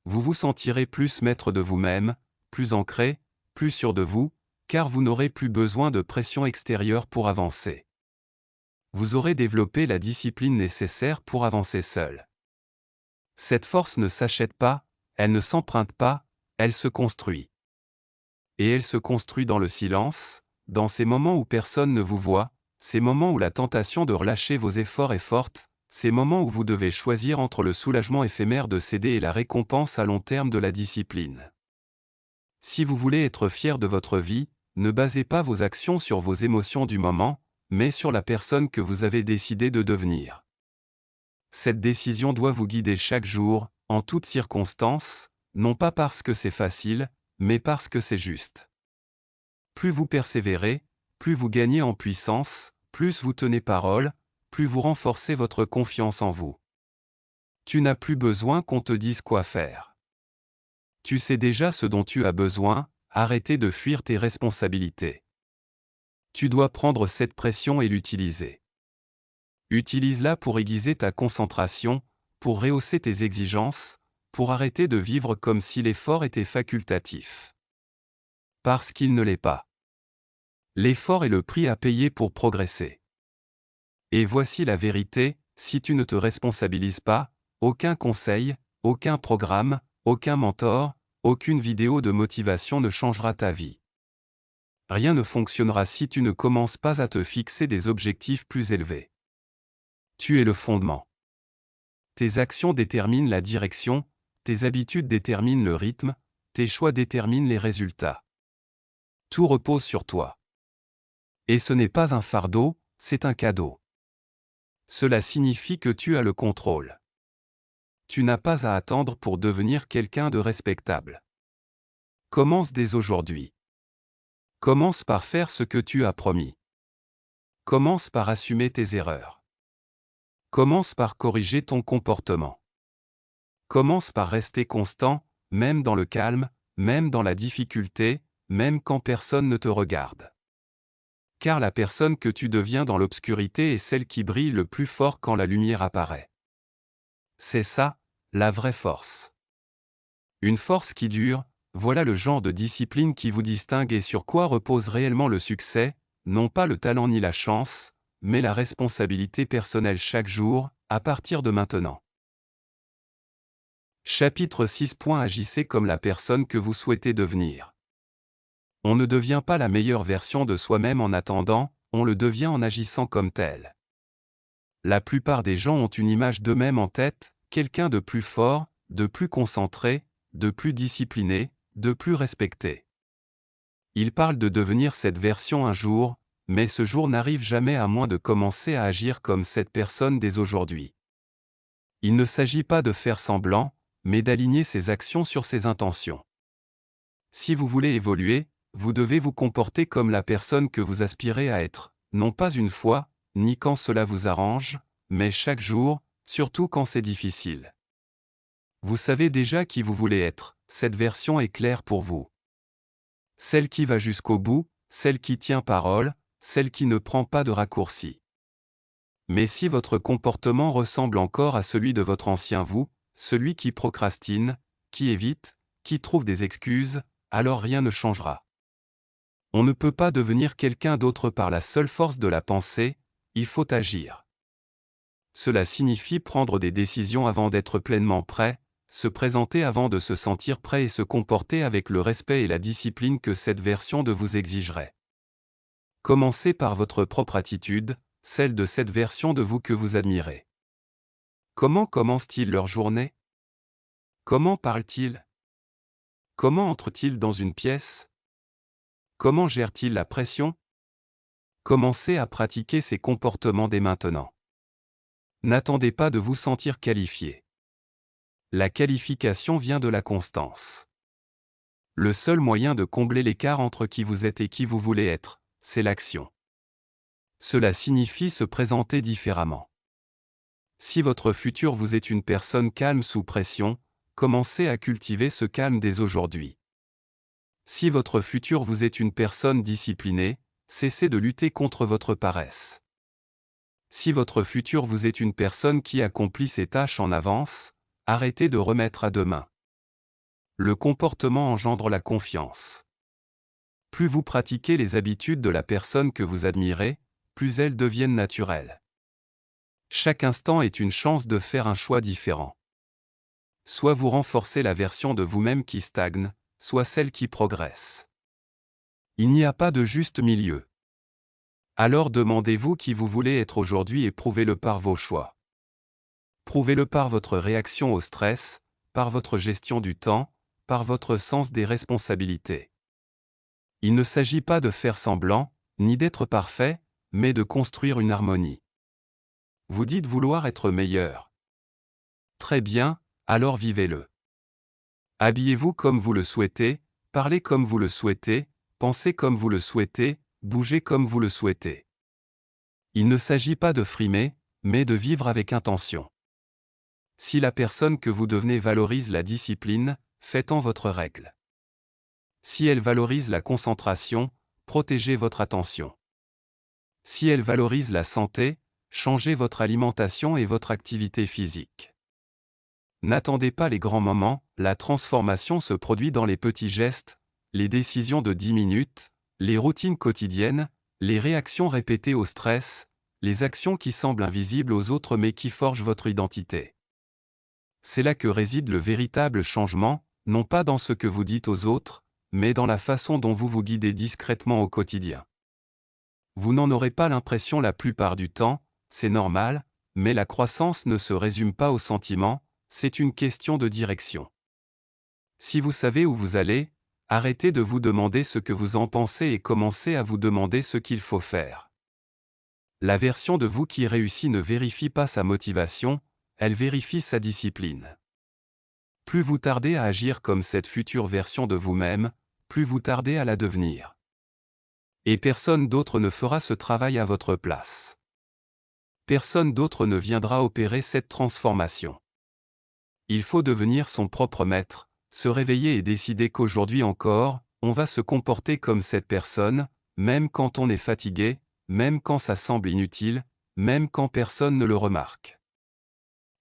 Vous vous sentirez plus maître de vous-même, plus ancré, plus sûr de vous, car vous n'aurez plus besoin de pression extérieure pour avancer. Vous aurez développé la discipline nécessaire pour avancer seul. Cette force ne s'achète pas, elle ne s'emprunte pas, elle se construit. Et elle se construit dans le silence, dans ces moments où personne ne vous voit, ces moments où la tentation de relâcher vos efforts est forte, ces moments où vous devez choisir entre le soulagement éphémère de céder et la récompense à long terme de la discipline. Si vous voulez être fier de votre vie, ne basez pas vos actions sur vos émotions du moment, mais sur la personne que vous avez décidé de devenir. Cette décision doit vous guider chaque jour, en toutes circonstances, non pas parce que c'est facile, mais parce que c'est juste. Plus vous persévérez, plus vous gagnez en puissance, plus vous tenez parole, plus vous renforcez votre confiance en vous. Tu n'as plus besoin qu'on te dise quoi faire. Tu sais déjà ce dont tu as besoin, arrêtez de fuir tes responsabilités. Tu dois prendre cette pression et l'utiliser. Utilise-la pour aiguiser ta concentration, pour rehausser tes exigences, pour arrêter de vivre comme si l'effort était facultatif. Parce qu'il ne l'est pas. L'effort est le prix à payer pour progresser. Et voici la vérité, si tu ne te responsabilises pas, aucun conseil, aucun programme, aucun mentor, aucune vidéo de motivation ne changera ta vie. Rien ne fonctionnera si tu ne commences pas à te fixer des objectifs plus élevés. Tu es le fondement. Tes actions déterminent la direction, tes habitudes déterminent le rythme, tes choix déterminent les résultats. Tout repose sur toi. Et ce n'est pas un fardeau, c'est un cadeau. Cela signifie que tu as le contrôle. Tu n'as pas à attendre pour devenir quelqu'un de respectable. Commence dès aujourd'hui. Commence par faire ce que tu as promis. Commence par assumer tes erreurs. Commence par corriger ton comportement. Commence par rester constant, même dans le calme, même dans la difficulté, même quand personne ne te regarde. Car la personne que tu deviens dans l'obscurité est celle qui brille le plus fort quand la lumière apparaît. C'est ça, la vraie force. Une force qui dure, voilà le genre de discipline qui vous distingue et sur quoi repose réellement le succès, non pas le talent ni la chance, mais la responsabilité personnelle chaque jour, à partir de maintenant. Chapitre 6. Agissez comme la personne que vous souhaitez devenir. On ne devient pas la meilleure version de soi-même en attendant, on le devient en agissant comme tel. La plupart des gens ont une image d'eux-mêmes en tête, quelqu'un de plus fort, de plus concentré, de plus discipliné, de plus respecté. Ils parlent de devenir cette version un jour, mais ce jour n'arrive jamais à moins de commencer à agir comme cette personne dès aujourd'hui. Il ne s'agit pas de faire semblant, mais d'aligner ses actions sur ses intentions. Si vous voulez évoluer, vous devez vous comporter comme la personne que vous aspirez à être, non pas une fois, ni quand cela vous arrange, mais chaque jour, surtout quand c'est difficile. Vous savez déjà qui vous voulez être, cette version est claire pour vous. Celle qui va jusqu'au bout, celle qui tient parole, celle qui ne prend pas de raccourcis. Mais si votre comportement ressemble encore à celui de votre ancien vous, celui qui procrastine, qui évite, qui trouve des excuses, alors rien ne changera. On ne peut pas devenir quelqu'un d'autre par la seule force de la pensée, il faut agir. Cela signifie prendre des décisions avant d'être pleinement prêt, se présenter avant de se sentir prêt et se comporter avec le respect et la discipline que cette version de vous exigerait. Commencez par votre propre attitude, celle de cette version de vous que vous admirez. Comment commencent-ils leur journée? Comment parlent-ils? Comment entrent-ils dans une pièce? Comment gèrent-ils la pression? Commencez à pratiquer ces comportements dès maintenant. N'attendez pas de vous sentir qualifié. La qualification vient de la constance. Le seul moyen de combler l'écart entre qui vous êtes et qui vous voulez être, c'est l'action. Cela signifie se présenter différemment. Si votre futur vous est une personne calme sous pression, commencez à cultiver ce calme dès aujourd'hui. Si votre futur vous est une personne disciplinée, cessez de lutter contre votre paresse. Si votre futur vous est une personne qui accomplit ses tâches en avance, arrêtez de remettre à demain. Le comportement engendre la confiance. Plus vous pratiquez les habitudes de la personne que vous admirez, plus elles deviennent naturelles. Chaque instant est une chance de faire un choix différent. Soit vous renforcez la version de vous-même qui stagne, soit celle qui progresse. Il n'y a pas de juste milieu. Alors demandez-vous qui vous voulez être aujourd'hui et prouvez-le par vos choix. Prouvez-le par votre réaction au stress, par votre gestion du temps, par votre sens des responsabilités. Il ne s'agit pas de faire semblant, ni d'être parfait, mais de construire une harmonie. Vous dites vouloir être meilleur. Très bien, alors vivez-le. Habillez-vous comme vous le souhaitez, parlez comme vous le souhaitez, pensez comme vous le souhaitez, bougez comme vous le souhaitez. Il ne s'agit pas de frimer, mais de vivre avec intention. Si la personne que vous devenez valorise la discipline, faites-en votre règle. Si elle valorise la concentration, protégez votre attention. Si elle valorise la santé, changez votre alimentation et votre activité physique. N'attendez pas les grands moments, la transformation se produit dans les petits gestes, les décisions de 10 minutes, les routines quotidiennes, les réactions répétées au stress, les actions qui semblent invisibles aux autres mais qui forgent votre identité. C'est là que réside le véritable changement, non pas dans ce que vous dites aux autres, mais dans la façon dont vous vous guidez discrètement au quotidien. Vous n'en aurez pas l'impression la plupart du temps, c'est normal, mais la croissance ne se résume pas aux sentiments, c'est une question de direction. Si vous savez où vous allez, arrêtez de vous demander ce que vous en pensez et commencez à vous demander ce qu'il faut faire. La version de vous qui réussit ne vérifie pas sa motivation, elle vérifie sa discipline. Plus vous tardez à agir comme cette future version de vous-même, plus vous tardez à la devenir. Et personne d'autre ne fera ce travail à votre place. Personne d'autre ne viendra opérer cette transformation. Il faut devenir son propre maître, se réveiller et décider qu'aujourd'hui encore, on va se comporter comme cette personne, même quand on est fatigué, même quand ça semble inutile, même quand personne ne le remarque.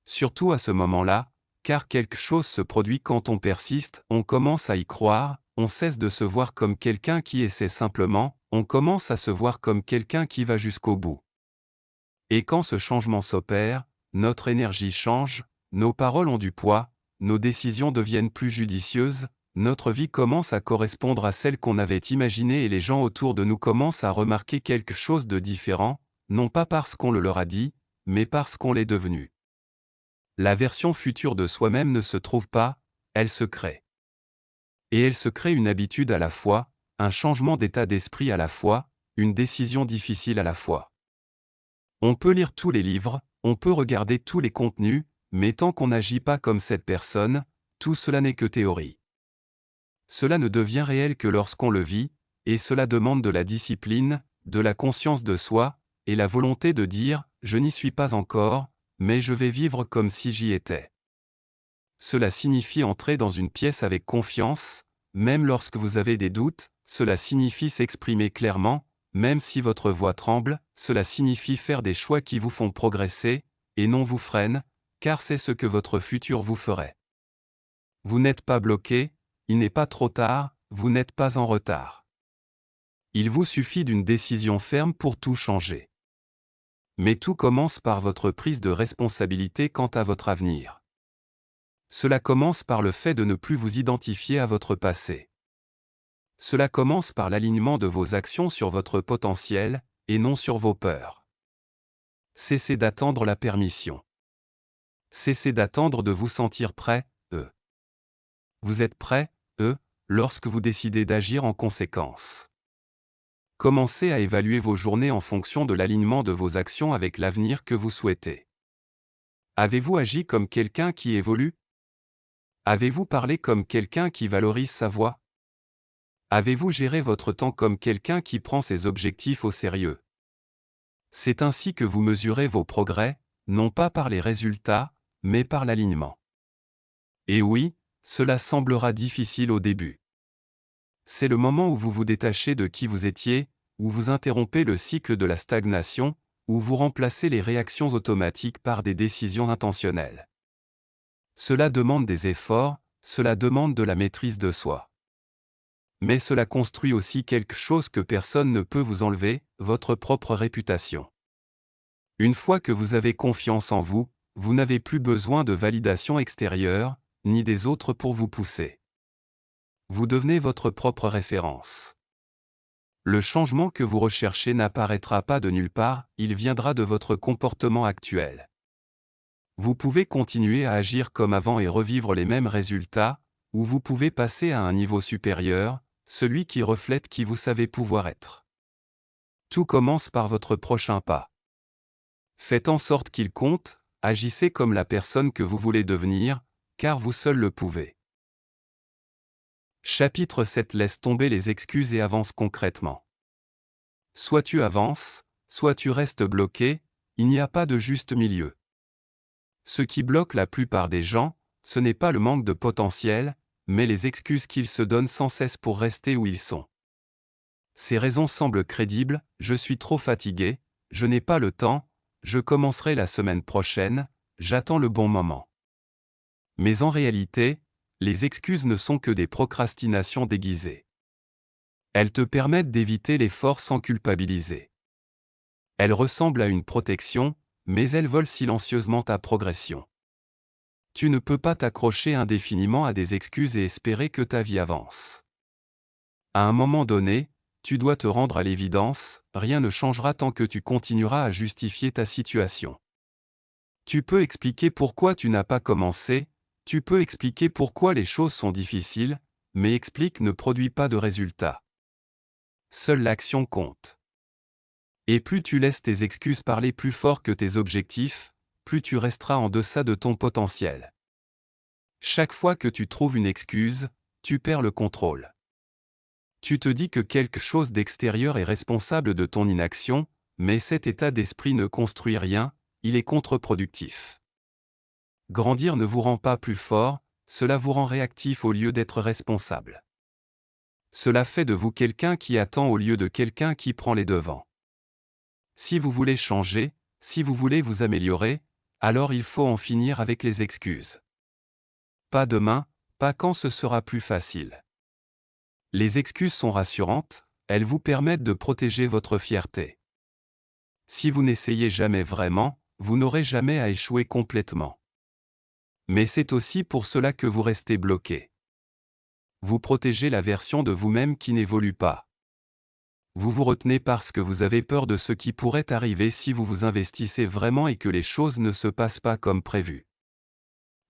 Surtout à ce moment-là, car quelque chose se produit quand on persiste, on commence à y croire, on cesse de se voir comme quelqu'un qui essaie simplement, on commence à se voir comme quelqu'un qui va jusqu'au bout. Et quand ce changement s'opère, notre énergie change, nos paroles ont du poids, nos décisions deviennent plus judicieuses, notre vie commence à correspondre à celle qu'on avait imaginée et les gens autour de nous commencent à remarquer quelque chose de différent, non pas parce qu'on le leur a dit, mais parce qu'on l'est devenu. La version future de soi-même ne se trouve pas, elle se crée. Et elle se crée une habitude à la fois, un changement d'état d'esprit à la fois, une décision difficile à la fois. On peut lire tous les livres, on peut regarder tous les contenus, mais tant qu'on n'agit pas comme cette personne, tout cela n'est que théorie. Cela ne devient réel que lorsqu'on le vit, et cela demande de la discipline, de la conscience de soi, et la volonté de dire « je n'y suis pas encore, mais je vais vivre comme si j'y étais ». Cela signifie entrer dans une pièce avec confiance, même lorsque vous avez des doutes, cela signifie s'exprimer clairement, même si votre voix tremble, cela signifie faire des choix qui vous font progresser, et non vous freinent, car c'est ce que votre futur vous ferait. Vous n'êtes pas bloqué, il n'est pas trop tard, vous n'êtes pas en retard. Il vous suffit d'une décision ferme pour tout changer. Mais tout commence par votre prise de responsabilité quant à votre avenir. Cela commence par le fait de ne plus vous identifier à votre passé. Cela commence par l'alignement de vos actions sur votre potentiel, et non sur vos peurs. Cessez d'attendre la permission. Cessez d'attendre de vous sentir prêt, Vous êtes prêt, lorsque vous décidez d'agir en conséquence. Commencez à évaluer vos journées en fonction de l'alignement de vos actions avec l'avenir que vous souhaitez. Avez-vous agi comme quelqu'un qui évolue? Avez-vous parlé comme quelqu'un qui valorise sa voix? Avez-vous géré votre temps comme quelqu'un qui prend ses objectifs au sérieux? C'est ainsi que vous mesurez vos progrès, non pas par les résultats, mais par l'alignement. Et oui, cela semblera difficile au début. C'est le moment où vous vous détachez de qui vous étiez, où vous interrompez le cycle de la stagnation, où vous remplacez les réactions automatiques par des décisions intentionnelles. Cela demande des efforts, cela demande de la maîtrise de soi. Mais cela construit aussi quelque chose que personne ne peut vous enlever, votre propre réputation. Une fois que vous avez confiance en vous, vous n'avez plus besoin de validation extérieure, ni des autres pour vous pousser. Vous devenez votre propre référence. Le changement que vous recherchez n'apparaîtra pas de nulle part, il viendra de votre comportement actuel. Vous pouvez continuer à agir comme avant et revivre les mêmes résultats, ou vous pouvez passer à un niveau supérieur, celui qui reflète qui vous savez pouvoir être. Tout commence par votre prochain pas. Faites en sorte qu'il compte, agissez comme la personne que vous voulez devenir, car vous seul le pouvez. Chapitre 7. Laisse tomber les excuses et avance concrètement. Soit tu avances, soit tu restes bloqué, il n'y a pas de juste milieu. Ce qui bloque la plupart des gens, ce n'est pas le manque de potentiel, mais les excuses qu'ils se donnent sans cesse pour rester où ils sont. Ces raisons semblent crédibles: je suis trop fatigué, je n'ai pas le temps, je commencerai la semaine prochaine, j'attends le bon moment. Mais en réalité, les excuses ne sont que des procrastinations déguisées. Elles te permettent d'éviter l'effort sans culpabiliser. Elles ressemblent à une protection, mais elles volent silencieusement ta progression. Tu ne peux pas t'accrocher indéfiniment à des excuses et espérer que ta vie avance. À un moment donné, tu dois te rendre à l'évidence, rien ne changera tant que tu continueras à justifier ta situation. Tu peux expliquer pourquoi tu n'as pas commencé, tu peux expliquer pourquoi les choses sont difficiles, mais explique ne produit pas de résultat. Seule l'action compte. Et plus tu laisses tes excuses parler plus fort que tes objectifs, plus tu resteras en deçà de ton potentiel. Chaque fois que tu trouves une excuse, tu perds le contrôle. Tu te dis que quelque chose d'extérieur est responsable de ton inaction, mais cet état d'esprit ne construit rien, il est contre-productif. Grandir ne vous rend pas plus fort, cela vous rend réactif au lieu d'être responsable. Cela fait de vous quelqu'un qui attend au lieu de quelqu'un qui prend les devants. Si vous voulez changer, si vous voulez vous améliorer, alors il faut en finir avec les excuses. Pas demain, pas quand ce sera plus facile. Les excuses sont rassurantes, elles vous permettent de protéger votre fierté. Si vous n'essayez jamais vraiment, vous n'aurez jamais à échouer complètement. Mais c'est aussi pour cela que vous restez bloqué. Vous protégez la version de vous-même qui n'évolue pas. Vous vous retenez parce que vous avez peur de ce qui pourrait arriver si vous vous investissez vraiment et que les choses ne se passent pas comme prévu.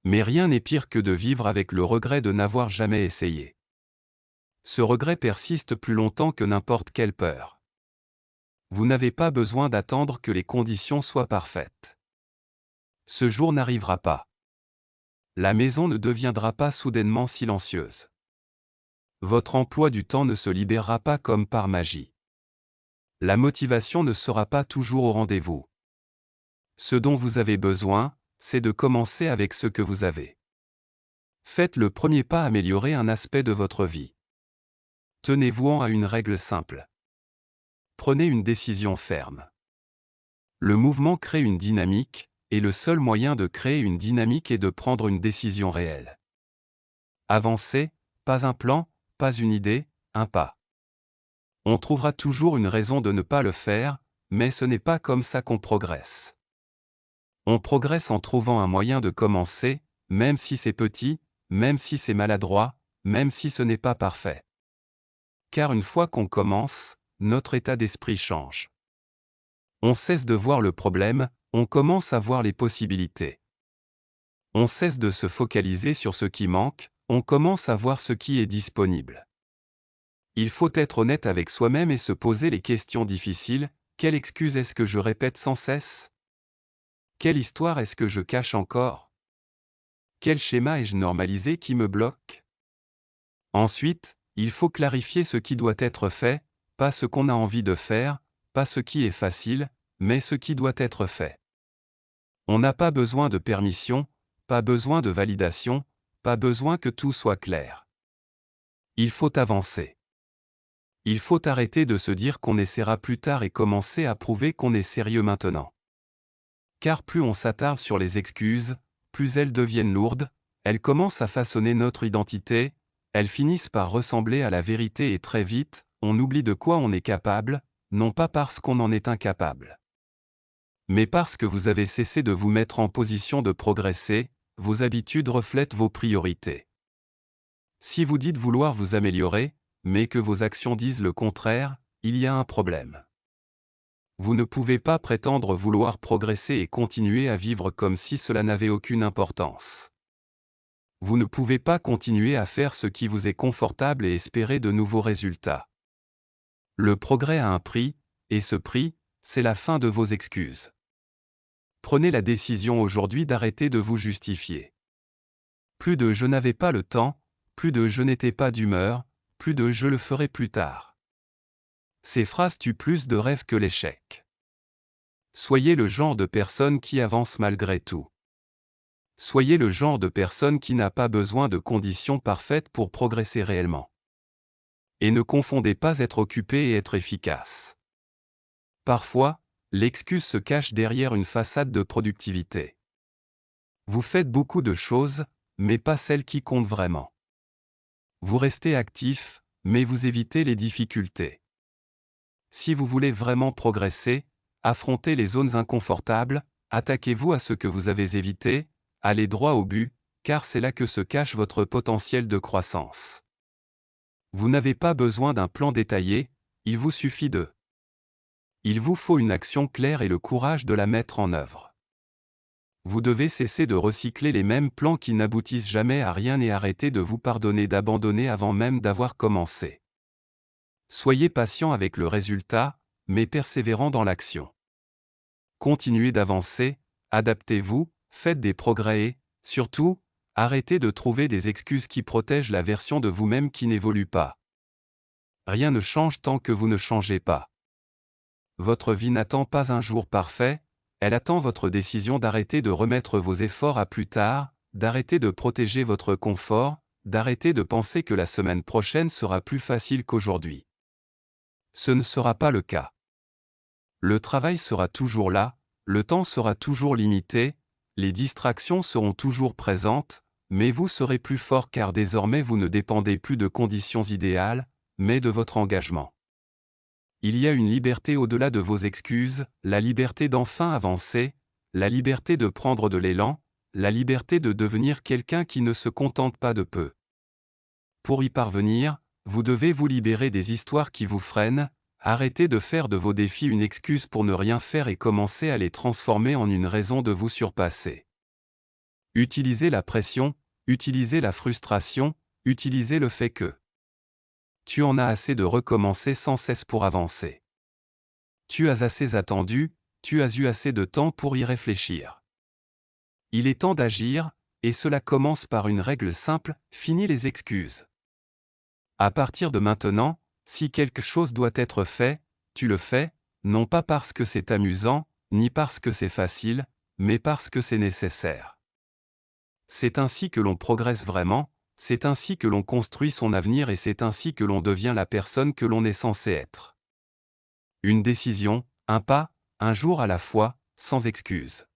Mais rien n'est pire que de vivre avec le regret de n'avoir jamais essayé. Ce regret persiste plus longtemps que n'importe quelle peur. Vous n'avez pas besoin d'attendre que les conditions soient parfaites. Ce jour n'arrivera pas. La maison ne deviendra pas soudainement silencieuse. Votre emploi du temps ne se libérera pas comme par magie. La motivation ne sera pas toujours au rendez-vous. Ce dont vous avez besoin, c'est de commencer avec ce que vous avez. Faites le premier pas, améliorer un aspect de votre vie. Tenez-vous à une règle simple. Prenez une décision ferme. Le mouvement crée une dynamique, et le seul moyen de créer une dynamique est de prendre une décision réelle. Avancez, pas un plan, pas une idée, un pas. On trouvera toujours une raison de ne pas le faire, mais ce n'est pas comme ça qu'on progresse. On progresse en trouvant un moyen de commencer, même si c'est petit, même si c'est maladroit, même si ce n'est pas parfait. Car une fois qu'on commence, notre état d'esprit change. On cesse de voir le problème, on commence à voir les possibilités. On cesse de se focaliser sur ce qui manque, on commence à voir ce qui est disponible. Il faut être honnête avec soi-même et se poser les questions difficiles: quelle excuse est-ce que je répète sans cesse? Quelle histoire est-ce que je cache encore? Quel schéma ai-je normalisé qui me bloque? Ensuite, il faut clarifier ce qui doit être fait, pas ce qu'on a envie de faire, pas ce qui est facile, mais ce qui doit être fait. On n'a pas besoin de permission, pas besoin de validation, pas besoin que tout soit clair. Il faut avancer. Il faut arrêter de se dire qu'on essaiera plus tard et commencer à prouver qu'on est sérieux maintenant. Car plus on s'attarde sur les excuses, plus elles deviennent lourdes, elles commencent à façonner notre identité, elles finissent par ressembler à la vérité et très vite, on oublie de quoi on est capable, non pas parce qu'on en est incapable, mais parce que vous avez cessé de vous mettre en position de progresser, vos habitudes reflètent vos priorités. Si vous dites vouloir vous améliorer, mais que vos actions disent le contraire, il y a un problème. Vous ne pouvez pas prétendre vouloir progresser et continuer à vivre comme si cela n'avait aucune importance. Vous ne pouvez pas continuer à faire ce qui vous est confortable et espérer de nouveaux résultats. Le progrès a un prix, et ce prix, c'est la fin de vos excuses. Prenez la décision aujourd'hui d'arrêter de vous justifier. Plus de « je n'avais pas le temps », plus de « je n'étais pas d'humeur », plus de « je le ferai plus tard ». Ces phrases tuent plus de rêves que l'échec. Soyez le genre de personne qui avance malgré tout. Soyez le genre de personne qui n'a pas besoin de conditions parfaites pour progresser réellement. Et ne confondez pas être occupé et être efficace. Parfois, l'excuse se cache derrière une façade de productivité. Vous faites beaucoup de choses, mais pas celles qui comptent vraiment. Vous restez actif, mais vous évitez les difficultés. Si vous voulez vraiment progresser, affrontez les zones inconfortables, attaquez-vous à ce que vous avez évité, allez droit au but, car c'est là que se cache votre potentiel de croissance. Vous n'avez pas besoin d'un plan détaillé, il vous suffit de. Il vous faut une action claire et le courage de la mettre en œuvre. Vous devez cesser de recycler les mêmes plans qui n'aboutissent jamais à rien et arrêter de vous pardonner d'abandonner avant même d'avoir commencé. Soyez patient avec le résultat, mais persévérant dans l'action. Continuez d'avancer, adaptez-vous, faites des progrès et, surtout, arrêtez de trouver des excuses qui protègent la version de vous-même qui n'évolue pas. Rien ne change tant que vous ne changez pas. Votre vie n'attend pas un jour parfait, elle attend votre décision d'arrêter de remettre vos efforts à plus tard, d'arrêter de protéger votre confort, d'arrêter de penser que la semaine prochaine sera plus facile qu'aujourd'hui. Ce ne sera pas le cas. Le travail sera toujours là, le temps sera toujours limité, les distractions seront toujours présentes, mais vous serez plus fort car désormais vous ne dépendez plus de conditions idéales, mais de votre engagement. Il y a une liberté au-delà de vos excuses, la liberté d'enfin avancer, la liberté de prendre de l'élan, la liberté de devenir quelqu'un qui ne se contente pas de peu. Pour y parvenir, vous devez vous libérer des histoires qui vous freinent, arrêter de faire de vos défis une excuse pour ne rien faire et commencer à les transformer en une raison de vous surpasser. Utilisez la pression, utilisez la frustration, utilisez le fait que tu en as assez de recommencer sans cesse pour avancer. Tu as assez attendu, tu as eu assez de temps pour y réfléchir. Il est temps d'agir, et cela commence par une règle simple, finis les excuses. À partir de maintenant, si quelque chose doit être fait, tu le fais, non pas parce que c'est amusant, ni parce que c'est facile, mais parce que c'est nécessaire. C'est ainsi que l'on progresse vraiment, c'est ainsi que l'on construit son avenir et c'est ainsi que l'on devient la personne que l'on est censé être. Une décision, un pas, un jour à la fois, sans excuse.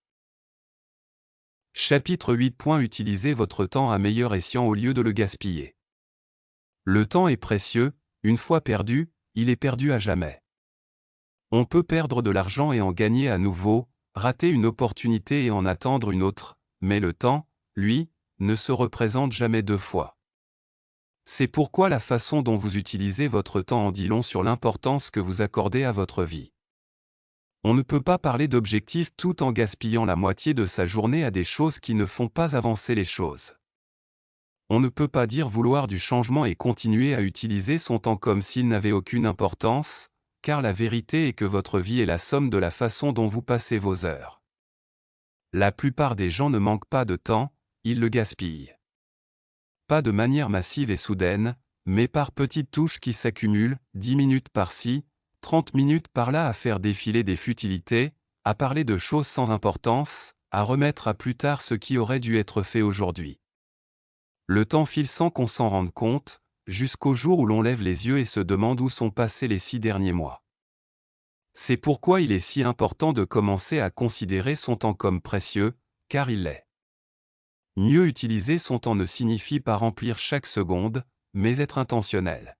Chapitre 8. Utilisez votre temps à meilleur escient au lieu de le gaspiller. Le temps est précieux, une fois perdu, il est perdu à jamais. On peut perdre de l'argent et en gagner à nouveau, rater une opportunité et en attendre une autre, mais le temps, lui, ne se représente jamais deux fois. C'est pourquoi la façon dont vous utilisez votre temps en dit long sur l'importance que vous accordez à votre vie. On ne peut pas parler d'objectifs tout en gaspillant la moitié de sa journée à des choses qui ne font pas avancer les choses. On ne peut pas dire vouloir du changement et continuer à utiliser son temps comme s'il n'avait aucune importance, car la vérité est que votre vie est la somme de la façon dont vous passez vos heures. La plupart des gens ne manquent pas de temps, ils le gaspillent. Pas de manière massive et soudaine, mais par petites touches qui s'accumulent, 10 minutes par-ci, 30 minutes par-là à faire défiler des futilités, à parler de choses sans importance, à remettre à plus tard ce qui aurait dû être fait aujourd'hui. Le temps file sans qu'on s'en rende compte, jusqu'au jour où l'on lève les yeux et se demande où sont passés les 6 derniers mois. C'est pourquoi il est si important de commencer à considérer son temps comme précieux, car il l'est. Mieux utiliser son temps ne signifie pas remplir chaque seconde, mais être intentionnel.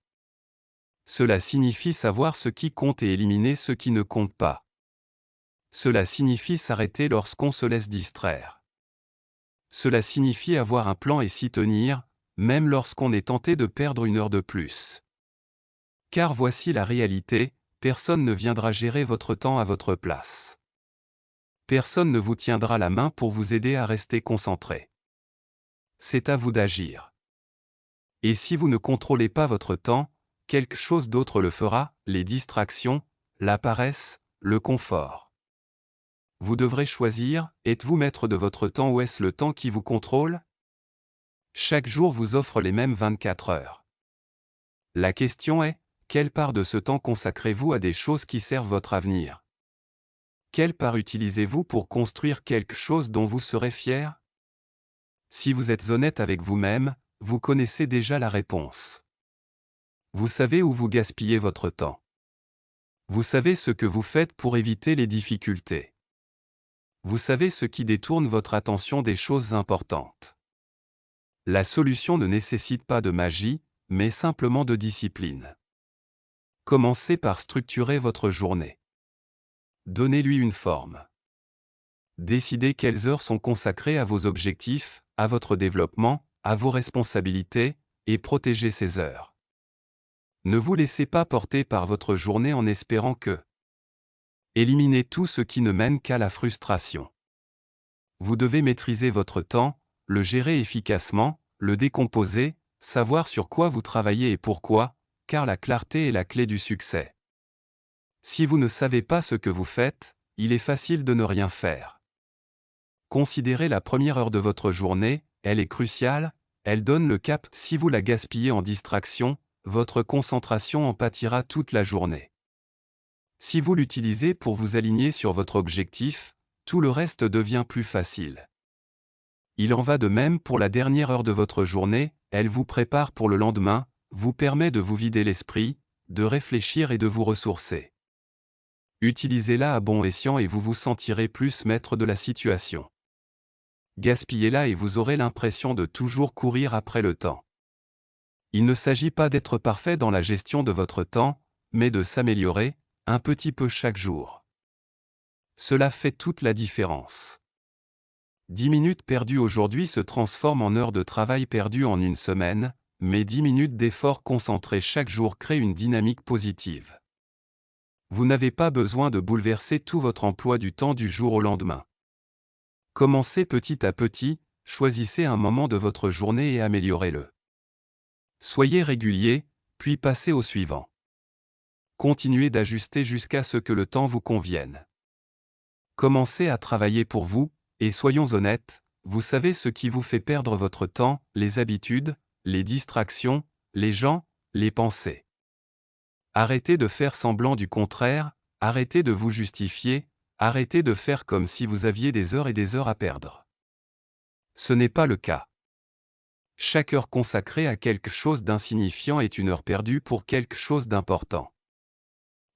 Cela signifie savoir ce qui compte et éliminer ce qui ne compte pas. Cela signifie s'arrêter lorsqu'on se laisse distraire. Cela signifie avoir un plan et s'y tenir, même lorsqu'on est tenté de perdre une heure de plus. Car voici la réalité, personne ne viendra gérer votre temps à votre place. Personne ne vous tiendra la main pour vous aider à rester concentré. C'est à vous d'agir. Et si vous ne contrôlez pas votre temps, quelque chose d'autre le fera, les distractions, la paresse, le confort. Vous devrez choisir, êtes-vous maître de votre temps ou est-ce le temps qui vous contrôle? Chaque jour vous offre les mêmes 24 heures. La question est, quelle part de ce temps consacrez-vous à des choses qui servent votre avenir? Quelle part utilisez-vous pour construire quelque chose dont vous serez fier? Si vous êtes honnête avec vous-même, vous connaissez déjà la réponse. Vous savez où vous gaspillez votre temps. Vous savez ce que vous faites pour éviter les difficultés. Vous savez ce qui détourne votre attention des choses importantes. La solution ne nécessite pas de magie, mais simplement de discipline. Commencez par structurer votre journée. Donnez-lui une forme. Décidez quelles heures sont consacrées à vos objectifs, à votre développement, à vos responsabilités, et protégez ces heures. Ne vous laissez pas porter par votre journée en espérant que. Éliminez tout ce qui ne mène qu'à la frustration. Vous devez maîtriser votre temps, le gérer efficacement, le décomposer, savoir sur quoi vous travaillez et pourquoi, car la clarté est la clé du succès. Si vous ne savez pas ce que vous faites, il est facile de ne rien faire. Considérez la première heure de votre journée, elle est cruciale, elle donne le cap. Si vous la gaspillez en distraction, votre concentration en pâtira toute la journée. Si vous l'utilisez pour vous aligner sur votre objectif, tout le reste devient plus facile. Il en va de même pour la dernière heure de votre journée, elle vous prépare pour le lendemain, vous permet de vous vider l'esprit, de réfléchir et de vous ressourcer. Utilisez-la à bon escient et vous vous sentirez plus maître de la situation. Gaspillez-la et vous aurez l'impression de toujours courir après le temps. Il ne s'agit pas d'être parfait dans la gestion de votre temps, mais de s'améliorer, un petit peu chaque jour. Cela fait toute la différence. 10 minutes perdues aujourd'hui se transforment en heures de travail perdues en une semaine, mais 10 minutes d'effort concentré chaque jour créent une dynamique positive. Vous n'avez pas besoin de bouleverser tout votre emploi du temps du jour au lendemain. Commencez petit à petit, choisissez un moment de votre journée et améliorez-le. Soyez régulier, puis passez au suivant. Continuez d'ajuster jusqu'à ce que le temps vous convienne. Commencez à travailler pour vous, et soyons honnêtes, vous savez ce qui vous fait perdre votre temps, les habitudes, les distractions, les gens, les pensées. Arrêtez de faire semblant du contraire, arrêtez de vous justifier, arrêtez de faire comme si vous aviez des heures et des heures à perdre. Ce n'est pas le cas. Chaque heure consacrée à quelque chose d'insignifiant est une heure perdue pour quelque chose d'important.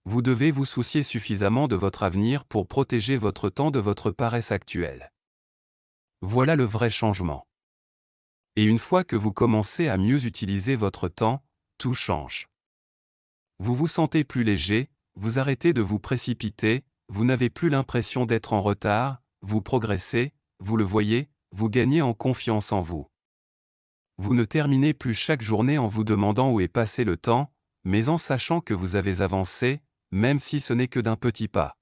Vous devez vous soucier suffisamment de votre avenir pour protéger votre temps de votre paresse actuelle. Voilà le vrai changement. Et une fois que vous commencez à mieux utiliser votre temps, tout change. Vous vous sentez plus léger, vous arrêtez de vous précipiter, vous n'avez plus l'impression d'être en retard, vous progressez, vous le voyez, vous gagnez en confiance en vous. Vous ne terminez plus chaque journée en vous demandant où est passé le temps, mais en sachant que vous avez avancé, même si ce n'est que d'un petit pas.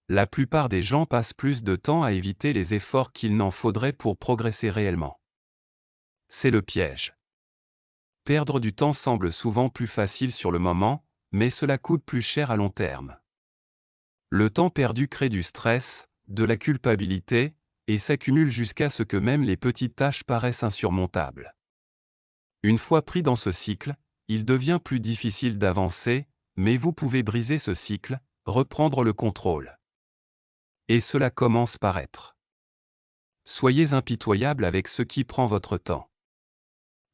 La plupart des gens passent plus de temps à éviter les efforts qu'il n'en faudrait pour progresser réellement. C'est le piège. Perdre du temps semble souvent plus facile sur le moment, mais cela coûte plus cher à long terme. Le temps perdu crée du stress, de la culpabilité, et s'accumulent jusqu'à ce que même les petites tâches paraissent insurmontables. Une fois pris dans ce cycle, il devient plus difficile d'avancer, mais vous pouvez briser ce cycle, reprendre le contrôle. Et cela commence par être. Soyez impitoyable avec ce qui prend votre temps.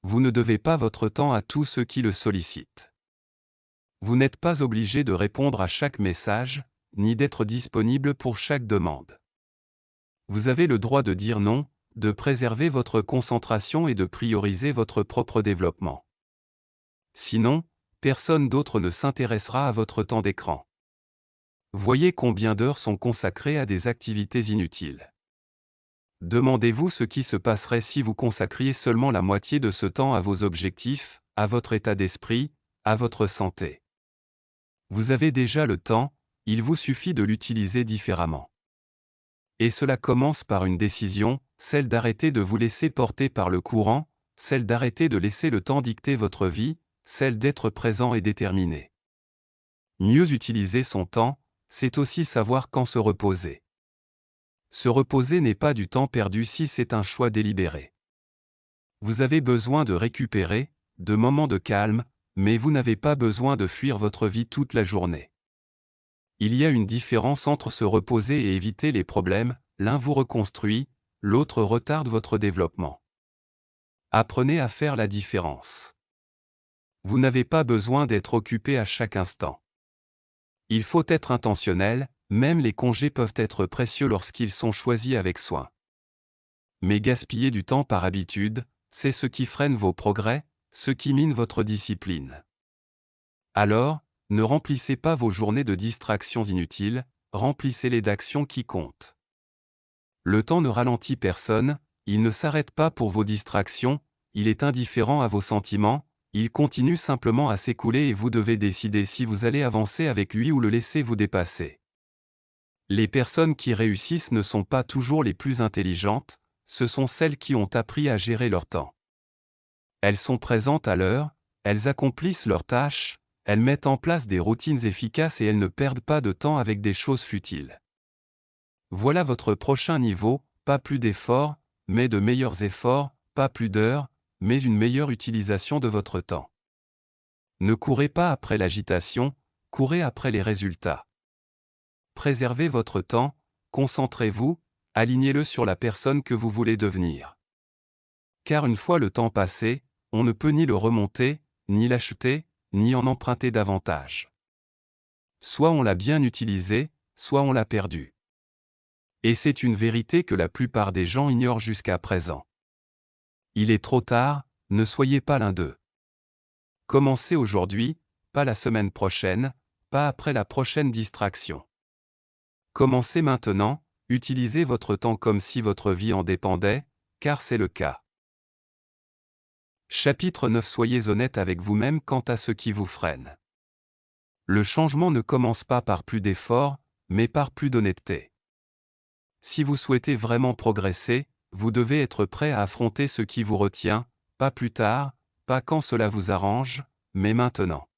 Vous ne devez pas votre temps à tous ceux qui le sollicitent. Vous n'êtes pas obligé de répondre à chaque message, ni d'être disponible pour chaque demande. Vous avez le droit de dire non, de préserver votre concentration et de prioriser votre propre développement. Sinon, personne d'autre ne s'intéressera à votre temps d'écran. Voyez combien d'heures sont consacrées à des activités inutiles. Demandez-vous ce qui se passerait si vous consacriez seulement la moitié de ce temps à vos objectifs, à votre état d'esprit, à votre santé. Vous avez déjà le temps, il vous suffit de l'utiliser différemment. Et cela commence par une décision, celle d'arrêter de vous laisser porter par le courant, celle d'arrêter de laisser le temps dicter votre vie, celle d'être présent et déterminé. Mieux utiliser son temps, c'est aussi savoir quand se reposer. Se reposer n'est pas du temps perdu si c'est un choix délibéré. Vous avez besoin de récupérer, de moments de calme, mais vous n'avez pas besoin de fuir votre vie toute la journée. Il y a une différence entre se reposer et éviter les problèmes, l'un vous reconstruit, l'autre retarde votre développement. Apprenez à faire la différence. Vous n'avez pas besoin d'être occupé à chaque instant. Il faut être intentionnel, même les congés peuvent être précieux lorsqu'ils sont choisis avec soin. Mais gaspiller du temps par habitude, c'est ce qui freine vos progrès, ce qui mine votre discipline. Alors, ne remplissez pas vos journées de distractions inutiles, remplissez-les d'actions qui comptent. Le temps ne ralentit personne, il ne s'arrête pas pour vos distractions, il est indifférent à vos sentiments, il continue simplement à s'écouler et vous devez décider si vous allez avancer avec lui ou le laisser vous dépasser. Les personnes qui réussissent ne sont pas toujours les plus intelligentes, ce sont celles qui ont appris à gérer leur temps. Elles sont présentes à l'heure, elles accomplissent leurs tâches, elles mettent en place des routines efficaces et elles ne perdent pas de temps avec des choses futiles. Voilà votre prochain niveau, pas plus d'efforts, mais de meilleurs efforts, pas plus d'heures, mais une meilleure utilisation de votre temps. Ne courez pas après l'agitation, courez après les résultats. Préservez votre temps, concentrez-vous, alignez-le sur la personne que vous voulez devenir. Car une fois le temps passé, on ne peut ni le remonter, ni l'acheter, ni en emprunter davantage. Soit on l'a bien utilisé, soit on l'a perdu. Et c'est une vérité que la plupart des gens ignorent jusqu'à présent. Il est trop tard, ne soyez pas l'un d'eux. Commencez aujourd'hui, pas la semaine prochaine, pas après la prochaine distraction. Commencez maintenant, utilisez votre temps comme si votre vie en dépendait, car c'est le cas. Chapitre 9. Soyez honnête avec vous-même quant à ce qui vous freine. Le changement ne commence pas par plus d'efforts, mais par plus d'honnêteté. Si vous souhaitez vraiment progresser, vous devez être prêt à affronter ce qui vous retient, pas plus tard, pas quand cela vous arrange, mais maintenant.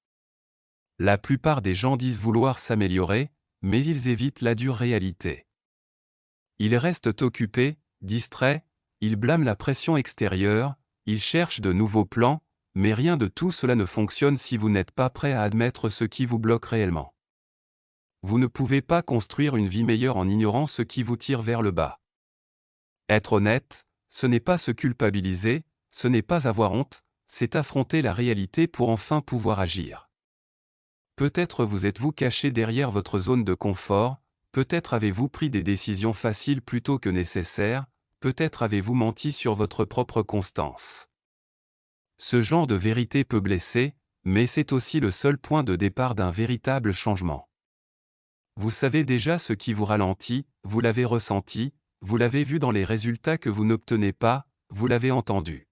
La plupart des gens disent vouloir s'améliorer, mais ils évitent la dure réalité. Ils restent occupés, distraits, ils blâment la pression extérieure, ils cherchent de nouveaux plans, mais rien de tout cela ne fonctionne si vous n'êtes pas prêt à admettre ce qui vous bloque réellement. Vous ne pouvez pas construire une vie meilleure en ignorant ce qui vous tire vers le bas. Être honnête, ce n'est pas se culpabiliser, ce n'est pas avoir honte, c'est affronter la réalité pour enfin pouvoir agir. Peut-être vous êtes-vous caché derrière votre zone de confort, peut-être avez-vous pris des décisions faciles plutôt que nécessaires, peut-être avez-vous menti sur votre propre constance. Ce genre de vérité peut blesser, mais c'est aussi le seul point de départ d'un véritable changement. Vous savez déjà ce qui vous ralentit, vous l'avez ressenti, vous l'avez vu dans les résultats que vous n'obtenez pas, vous l'avez entendu.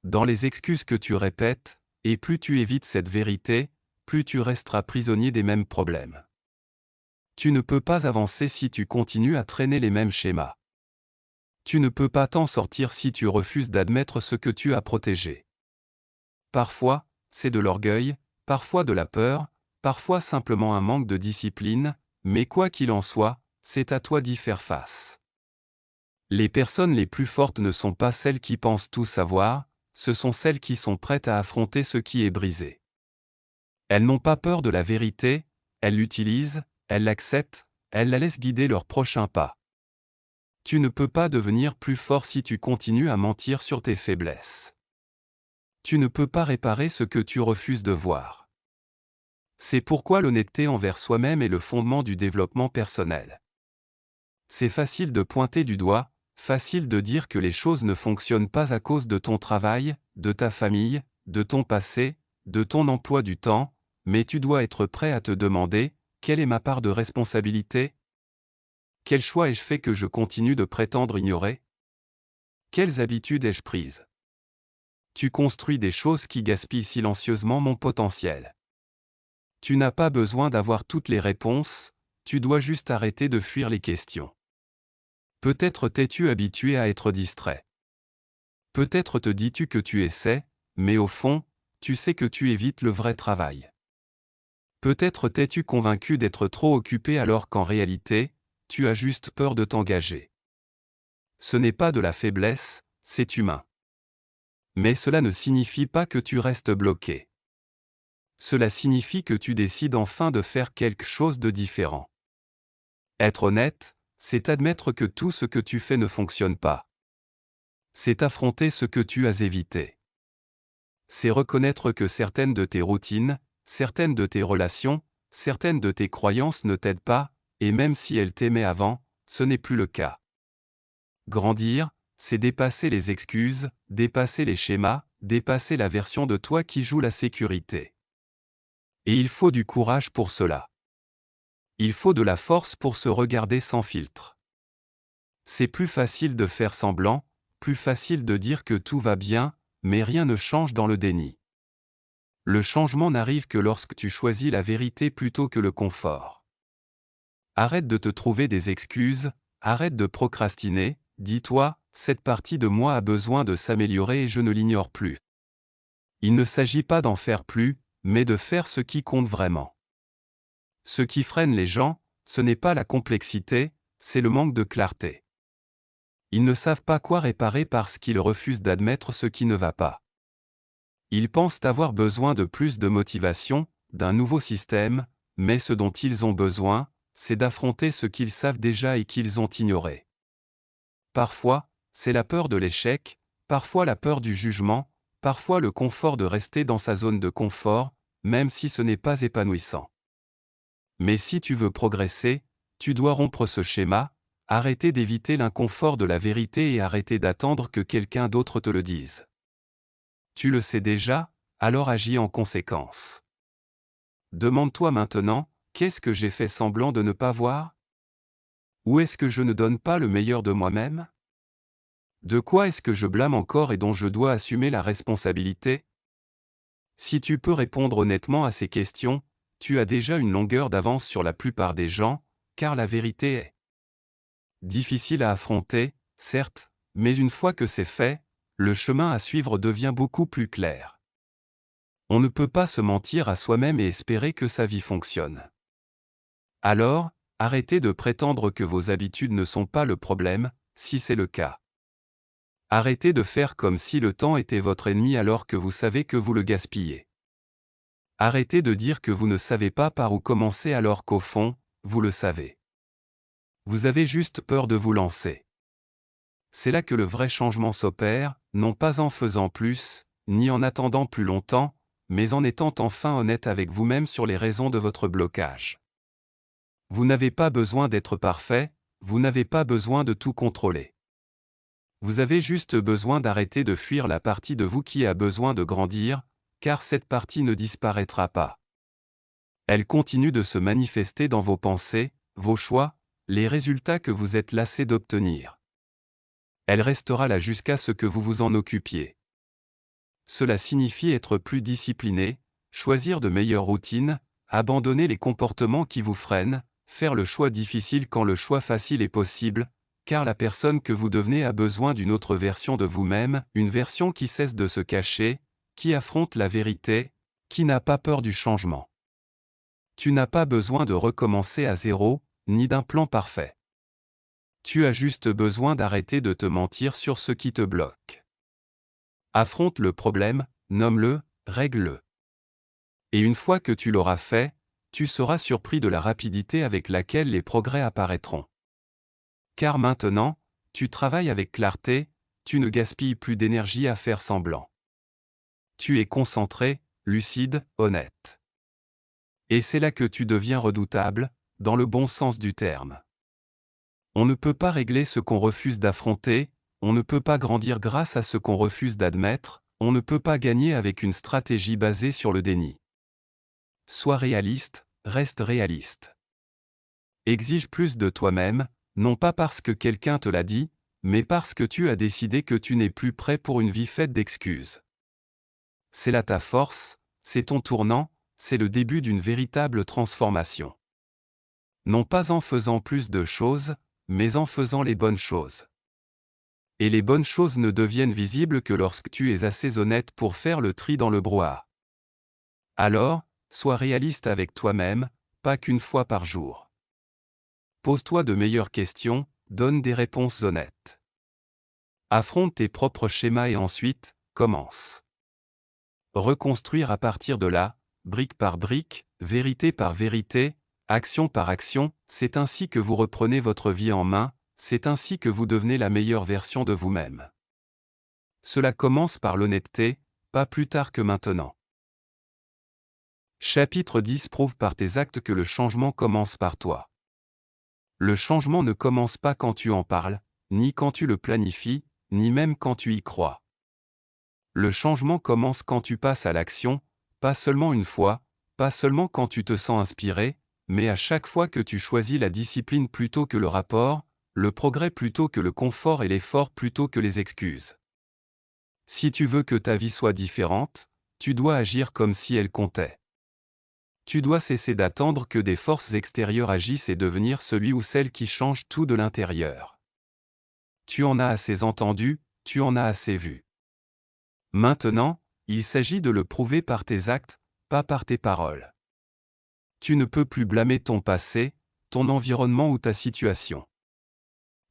Dans les excuses que tu répètes, et plus tu évites cette vérité, plus tu resteras prisonnier des mêmes problèmes. Tu ne peux pas avancer si tu continues à traîner les mêmes schémas. Tu ne peux pas t'en sortir si tu refuses d'admettre ce que tu as protégé. Parfois, c'est de l'orgueil, parfois de la peur, parfois simplement un manque de discipline, mais quoi qu'il en soit, c'est à toi d'y faire face. Les personnes les plus fortes ne sont pas celles qui pensent tout savoir, ce sont celles qui sont prêtes à affronter ce qui est brisé. Elles n'ont pas peur de la vérité, elles l'utilisent, elles l'acceptent, elles la laissent guider leur prochain pas. Tu ne peux pas devenir plus fort si tu continues à mentir sur tes faiblesses. Tu ne peux pas réparer ce que tu refuses de voir. C'est pourquoi l'honnêteté envers soi-même est le fondement du développement personnel. C'est facile de pointer du doigt, facile de dire que les choses ne fonctionnent pas à cause de ton travail, de ta famille, de ton passé, de ton emploi du temps, mais tu dois être prêt à te demander, quelle est ma part de responsabilité? Quel choix ai-je fait que je continue de prétendre ignorer? Quelles habitudes ai-je prises? Tu construis des choses qui gaspillent silencieusement mon potentiel. Tu n'as pas besoin d'avoir toutes les réponses, tu dois juste arrêter de fuir les questions. Peut-être t'es-tu habitué à être distrait. Peut-être te dis-tu que tu essaies, mais au fond, tu sais que tu évites le vrai travail. Peut-être t'es-tu convaincu d'être trop occupé alors qu'en réalité, tu as juste peur de t'engager. Ce n'est pas de la faiblesse, c'est humain. Mais cela ne signifie pas que tu restes bloqué. Cela signifie que tu décides enfin de faire quelque chose de différent. Être honnête, c'est admettre que tout ce que tu fais ne fonctionne pas. C'est affronter ce que tu as évité. C'est reconnaître que certaines de tes routines, certaines de tes relations, certaines de tes croyances ne t'aident pas, et même si elles t'aimaient avant, ce n'est plus le cas. Grandir, c'est dépasser les excuses, dépasser les schémas, dépasser la version de toi qui joue la sécurité. Et il faut du courage pour cela. Il faut de la force pour se regarder sans filtre. C'est plus facile de faire semblant, plus facile de dire que tout va bien, mais rien ne change dans le déni. Le changement n'arrive que lorsque tu choisis la vérité plutôt que le confort. Arrête de te trouver des excuses, arrête de procrastiner, dis-toi, cette partie de moi a besoin de s'améliorer et je ne l'ignore plus. Il ne s'agit pas d'en faire plus, mais de faire ce qui compte vraiment. Ce qui freine les gens, ce n'est pas la complexité, c'est le manque de clarté. Ils ne savent pas quoi réparer parce qu'ils refusent d'admettre ce qui ne va pas. Ils pensent avoir besoin de plus de motivation, d'un nouveau système, mais ce dont ils ont besoin, c'est d'affronter ce qu'ils savent déjà et qu'ils ont ignoré. Parfois, c'est la peur de l'échec, parfois la peur du jugement, parfois le confort de rester dans sa zone de confort, même si ce n'est pas épanouissant. Mais si tu veux progresser, tu dois rompre ce schéma, arrêter d'éviter l'inconfort de la vérité et arrêter d'attendre que quelqu'un d'autre te le dise. Tu le sais déjà, alors agis en conséquence. Demande-toi maintenant, qu'est-ce que j'ai fait semblant de ne pas voir? Où est-ce que je ne donne pas le meilleur de moi-même? De quoi est-ce que je blâme encore et dont je dois assumer la responsabilité? Si tu peux répondre honnêtement à ces questions, tu as déjà une longueur d'avance sur la plupart des gens, car la vérité est difficile à affronter, certes, mais une fois que c'est fait, le chemin à suivre devient beaucoup plus clair. On ne peut pas se mentir à soi-même et espérer que sa vie fonctionne. Alors, arrêtez de prétendre que vos habitudes ne sont pas le problème, si c'est le cas. Arrêtez de faire comme si le temps était votre ennemi alors que vous savez que vous le gaspillez. Arrêtez de dire que vous ne savez pas par où commencer alors qu'au fond, vous le savez. Vous avez juste peur de vous lancer. C'est là que le vrai changement s'opère, non pas en faisant plus, ni en attendant plus longtemps, mais en étant enfin honnête avec vous-même sur les raisons de votre blocage. Vous n'avez pas besoin d'être parfait, vous n'avez pas besoin de tout contrôler. Vous avez juste besoin d'arrêter de fuir la partie de vous qui a besoin de grandir, car cette partie ne disparaîtra pas. Elle continue de se manifester dans vos pensées, vos choix, les résultats que vous êtes lassé d'obtenir. Elle restera là jusqu'à ce que vous vous en occupiez. Cela signifie être plus discipliné, choisir de meilleures routines, abandonner les comportements qui vous freinent, faire le choix difficile quand le choix facile est possible, car la personne que vous devenez a besoin d'une autre version de vous-même, une version qui cesse de se cacher, qui affronte la vérité, qui n'a pas peur du changement. Tu n'as pas besoin de recommencer à zéro, ni d'un plan parfait. Tu as juste besoin d'arrêter de te mentir sur ce qui te bloque. Affronte le problème, nomme-le, règle-le. Et une fois que tu l'auras fait, tu seras surpris de la rapidité avec laquelle les progrès apparaîtront. Car maintenant, tu travailles avec clarté, tu ne gaspilles plus d'énergie à faire semblant. Tu es concentré, lucide, honnête. Et c'est là que tu deviens redoutable, dans le bon sens du terme. On ne peut pas régler ce qu'on refuse d'affronter, on ne peut pas grandir grâce à ce qu'on refuse d'admettre, on ne peut pas gagner avec une stratégie basée sur le déni. Sois réaliste, reste réaliste. Exige plus de toi-même, non pas parce que quelqu'un te l'a dit, mais parce que tu as décidé que tu n'es plus prêt pour une vie faite d'excuses. C'est là ta force, c'est ton tournant, c'est le début d'une véritable transformation. Non pas en faisant plus de choses, mais en faisant les bonnes choses. Et les bonnes choses ne deviennent visibles que lorsque tu es assez honnête pour faire le tri dans le brouhaha. Alors, sois réaliste avec toi-même, pas qu'une fois par jour. Pose-toi de meilleures questions, donne des réponses honnêtes. Affronte tes propres schémas et ensuite, commence. Reconstruire à partir de là, brique par brique, vérité par vérité, action par action, c'est ainsi que vous reprenez votre vie en main, c'est ainsi que vous devenez la meilleure version de vous-même. Cela commence par l'honnêteté, pas plus tard que maintenant. Chapitre 10 Prouve par tes actes que le changement commence par toi. Le changement ne commence pas quand tu en parles, ni quand tu le planifies, ni même quand tu y crois. Le changement commence quand tu passes à l'action, pas seulement une fois, pas seulement quand tu te sens inspiré, mais à chaque fois que tu choisis la discipline plutôt que le rapport, le progrès plutôt que le confort et l'effort plutôt que les excuses. Si tu veux que ta vie soit différente, tu dois agir comme si elle comptait. Tu dois cesser d'attendre que des forces extérieures agissent et devenir celui ou celle qui change tout de l'intérieur. Tu en as assez entendu, tu en as assez vu. Maintenant, il s'agit de le prouver par tes actes, pas par tes paroles. Tu ne peux plus blâmer ton passé, ton environnement ou ta situation.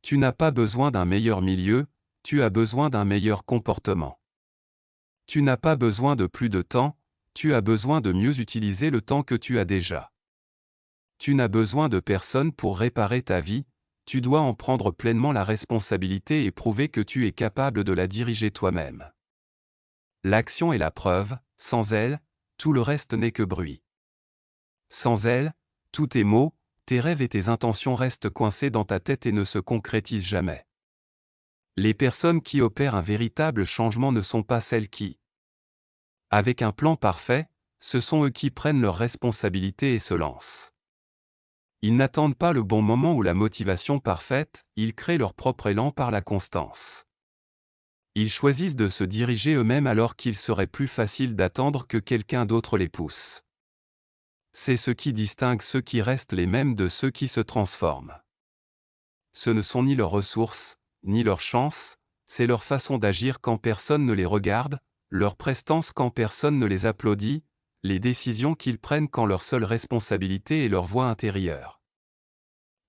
Tu n'as pas besoin d'un meilleur milieu, tu as besoin d'un meilleur comportement. Tu n'as pas besoin de plus de temps, tu as besoin de mieux utiliser le temps que tu as déjà. Tu n'as besoin de personne pour réparer ta vie, tu dois en prendre pleinement la responsabilité et prouver que tu es capable de la diriger toi-même. L'action est la preuve, sans elle, tout le reste n'est que bruit. Sans elle, tous tes mots, tes rêves et tes intentions restent coincés dans ta tête et ne se concrétisent jamais. Les personnes qui opèrent un véritable changement ne sont pas celles qui, avec un plan parfait, ce sont eux qui prennent leurs responsabilités et se lancent. Ils n'attendent pas le bon moment ou la motivation parfaite, ils créent leur propre élan par la constance. Ils choisissent de se diriger eux-mêmes alors qu'il serait plus facile d'attendre que quelqu'un d'autre les pousse. C'est ce qui distingue ceux qui restent les mêmes de ceux qui se transforment. Ce ne sont ni leurs ressources, ni leur chance, c'est leur façon d'agir quand personne ne les regarde, leur prestance quand personne ne les applaudit, les décisions qu'ils prennent quand leur seule responsabilité est leur voix intérieure.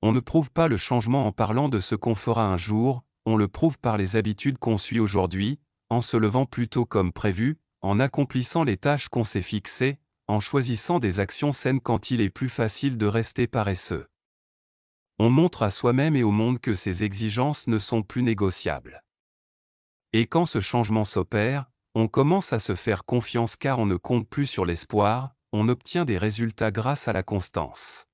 On ne prouve pas le changement en parlant de ce qu'on fera un jour, on le prouve par les habitudes qu'on suit aujourd'hui, en se levant plus tôt comme prévu, en accomplissant les tâches qu'on s'est fixées, en choisissant des actions saines quand il est plus facile de rester paresseux. On montre à soi-même et au monde que ces exigences ne sont plus négociables. Et quand ce changement s'opère, on commence à se faire confiance car on ne compte plus sur l'espoir, on obtient des résultats grâce à la constance.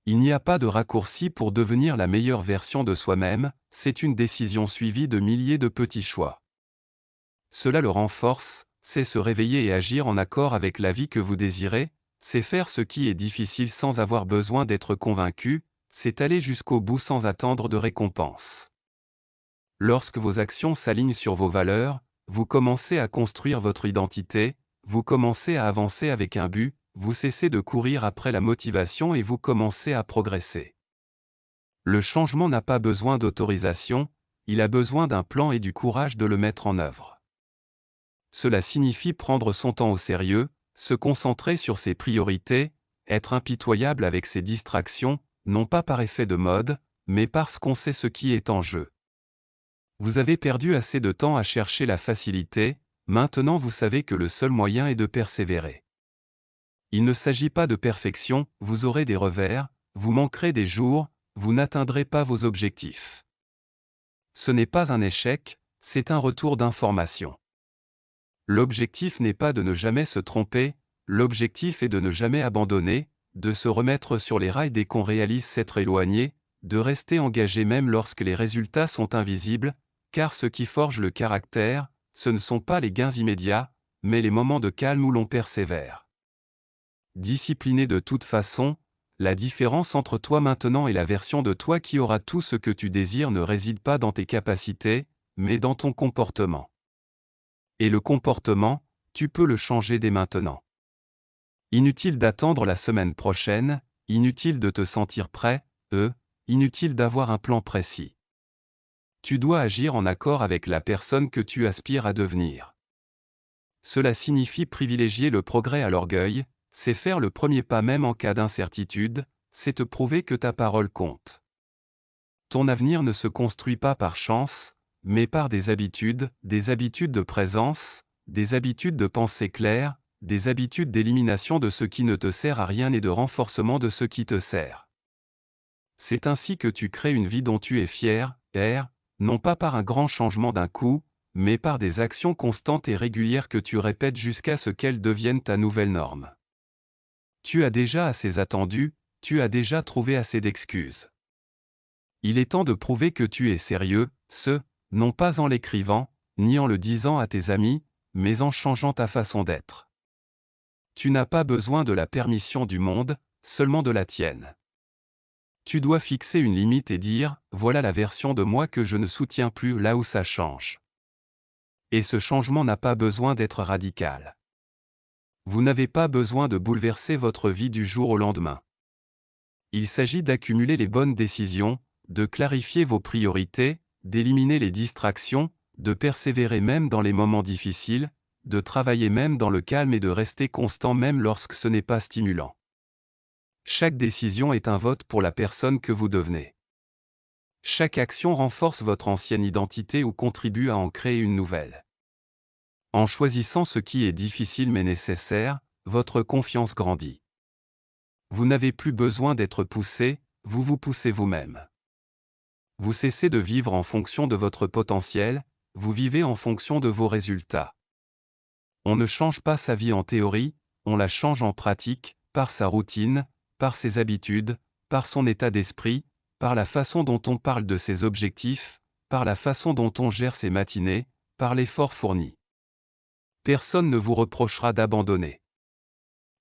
Il n'y a pas de raccourci pour devenir la meilleure version de soi-même, c'est une décision suivie de milliers de petits choix. Cela le renforce, c'est se réveiller et agir en accord avec la vie que vous désirez, c'est faire ce qui est difficile sans avoir besoin d'être convaincu, c'est aller jusqu'au bout sans attendre de récompense. Lorsque vos actions s'alignent sur vos valeurs, vous commencez à construire votre identité, vous commencez à avancer avec un but, vous cessez de courir après la motivation et vous commencez à progresser. Le changement n'a pas besoin d'autorisation, il a besoin d'un plan et du courage de le mettre en œuvre. Cela signifie prendre son temps au sérieux, se concentrer sur ses priorités, être impitoyable avec ses distractions, non pas par effet de mode, mais parce qu'on sait ce qui est en jeu. Vous avez perdu assez de temps à chercher la facilité, maintenant vous savez que le seul moyen est de persévérer. Il ne s'agit pas de perfection, vous aurez des revers, vous manquerez des jours, vous n'atteindrez pas vos objectifs. Ce n'est pas un échec, c'est un retour d'information. L'objectif n'est pas de ne jamais se tromper, l'objectif est de ne jamais abandonner, de se remettre sur les rails dès qu'on réalise s'être éloigné, de rester engagé même lorsque les résultats sont invisibles, car ce qui forge le caractère, ce ne sont pas les gains immédiats, mais les moments de calme où l'on persévère. Discipliné de toute façon, la différence entre toi maintenant et la version de toi qui aura tout ce que tu désires ne réside pas dans tes capacités, mais dans ton comportement. Et le comportement, tu peux le changer dès maintenant. Inutile d'attendre la semaine prochaine, inutile de te sentir prêt, inutile d'avoir un plan précis. Tu dois agir en accord avec la personne que tu aspires à devenir. Cela signifie privilégier le progrès à l'orgueil, c'est faire le premier pas même en cas d'incertitude, c'est te prouver que ta parole compte. Ton avenir ne se construit pas par chance, mais par des habitudes de présence, des habitudes de pensée claire, des habitudes d'élimination de ce qui ne te sert à rien et de renforcement de ce qui te sert. C'est ainsi que tu crées une vie dont tu es fier, non pas par un grand changement d'un coup, mais par des actions constantes et régulières que tu répètes jusqu'à ce qu'elles deviennent ta nouvelle norme. Tu as déjà assez attendu, tu as déjà trouvé assez d'excuses. Il est temps de prouver que tu es sérieux, non pas en l'écrivant, ni en le disant à tes amis, mais en changeant ta façon d'être. Tu n'as pas besoin de la permission du monde, seulement de la tienne. Tu dois fixer une limite et dire, voilà la version de moi que je ne soutiens plus là où ça change. Et ce changement n'a pas besoin d'être radical. Vous n'avez pas besoin de bouleverser votre vie du jour au lendemain. Il s'agit d'accumuler les bonnes décisions, de clarifier vos priorités, d'éliminer les distractions, de persévérer même dans les moments difficiles, de travailler même dans le calme et de rester constant même lorsque ce n'est pas stimulant. Chaque décision est un vote pour la personne que vous devenez. Chaque action renforce votre ancienne identité ou contribue à en créer une nouvelle. En choisissant ce qui est difficile mais nécessaire, votre confiance grandit. Vous n'avez plus besoin d'être poussé, vous vous poussez vous-même. Vous cessez de vivre en fonction de votre potentiel, vous vivez en fonction de vos résultats. On ne change pas sa vie en théorie, on la change en pratique, par sa routine, par ses habitudes, par son état d'esprit, par la façon dont on parle de ses objectifs, par la façon dont on gère ses matinées, par l'effort fourni. Personne ne vous reprochera d'abandonner.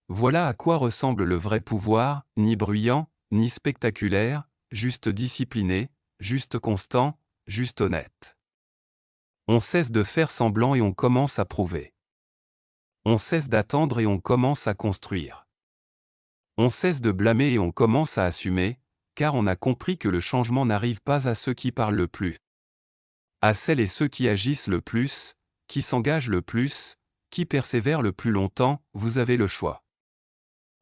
Voilà à quoi ressemble le vrai pouvoir, ni bruyant, ni spectaculaire, juste discipliné, juste constant, juste honnête. On cesse de faire semblant et on commence à prouver. On cesse d'attendre et on commence à construire. On cesse de blâmer et on commence à assumer, car on a compris que le changement n'arrive pas à ceux qui parlent le plus. À celles et ceux qui agissent le plus, qui s'engagent le plus, qui persévèrent le plus longtemps, vous avez le choix.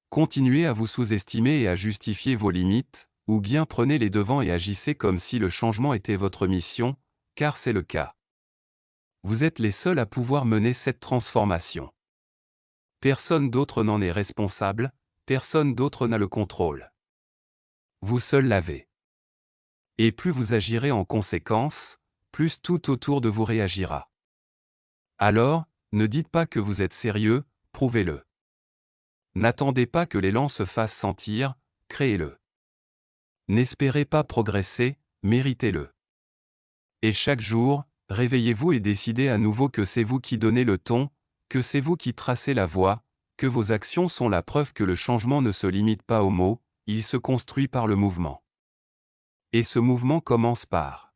Continuez à vous sous-estimer et à justifier vos limites, ou bien prenez les devants et agissez comme si le changement était votre mission, car c'est le cas. Vous êtes les seuls à pouvoir mener cette transformation. Personne d'autre n'en est responsable, personne d'autre n'a le contrôle. Vous seul l'avez. Et plus vous agirez en conséquence, plus tout autour de vous réagira. Alors, ne dites pas que vous êtes sérieux, prouvez-le. N'attendez pas que l'élan se fasse sentir, créez-le. N'espérez pas progresser, méritez-le. Et chaque jour, réveillez-vous et décidez à nouveau que c'est vous qui donnez le ton, que c'est vous qui tracez la voie, que vos actions sont la preuve que le changement ne se limite pas aux mots, il se construit par le mouvement. Et ce mouvement commence par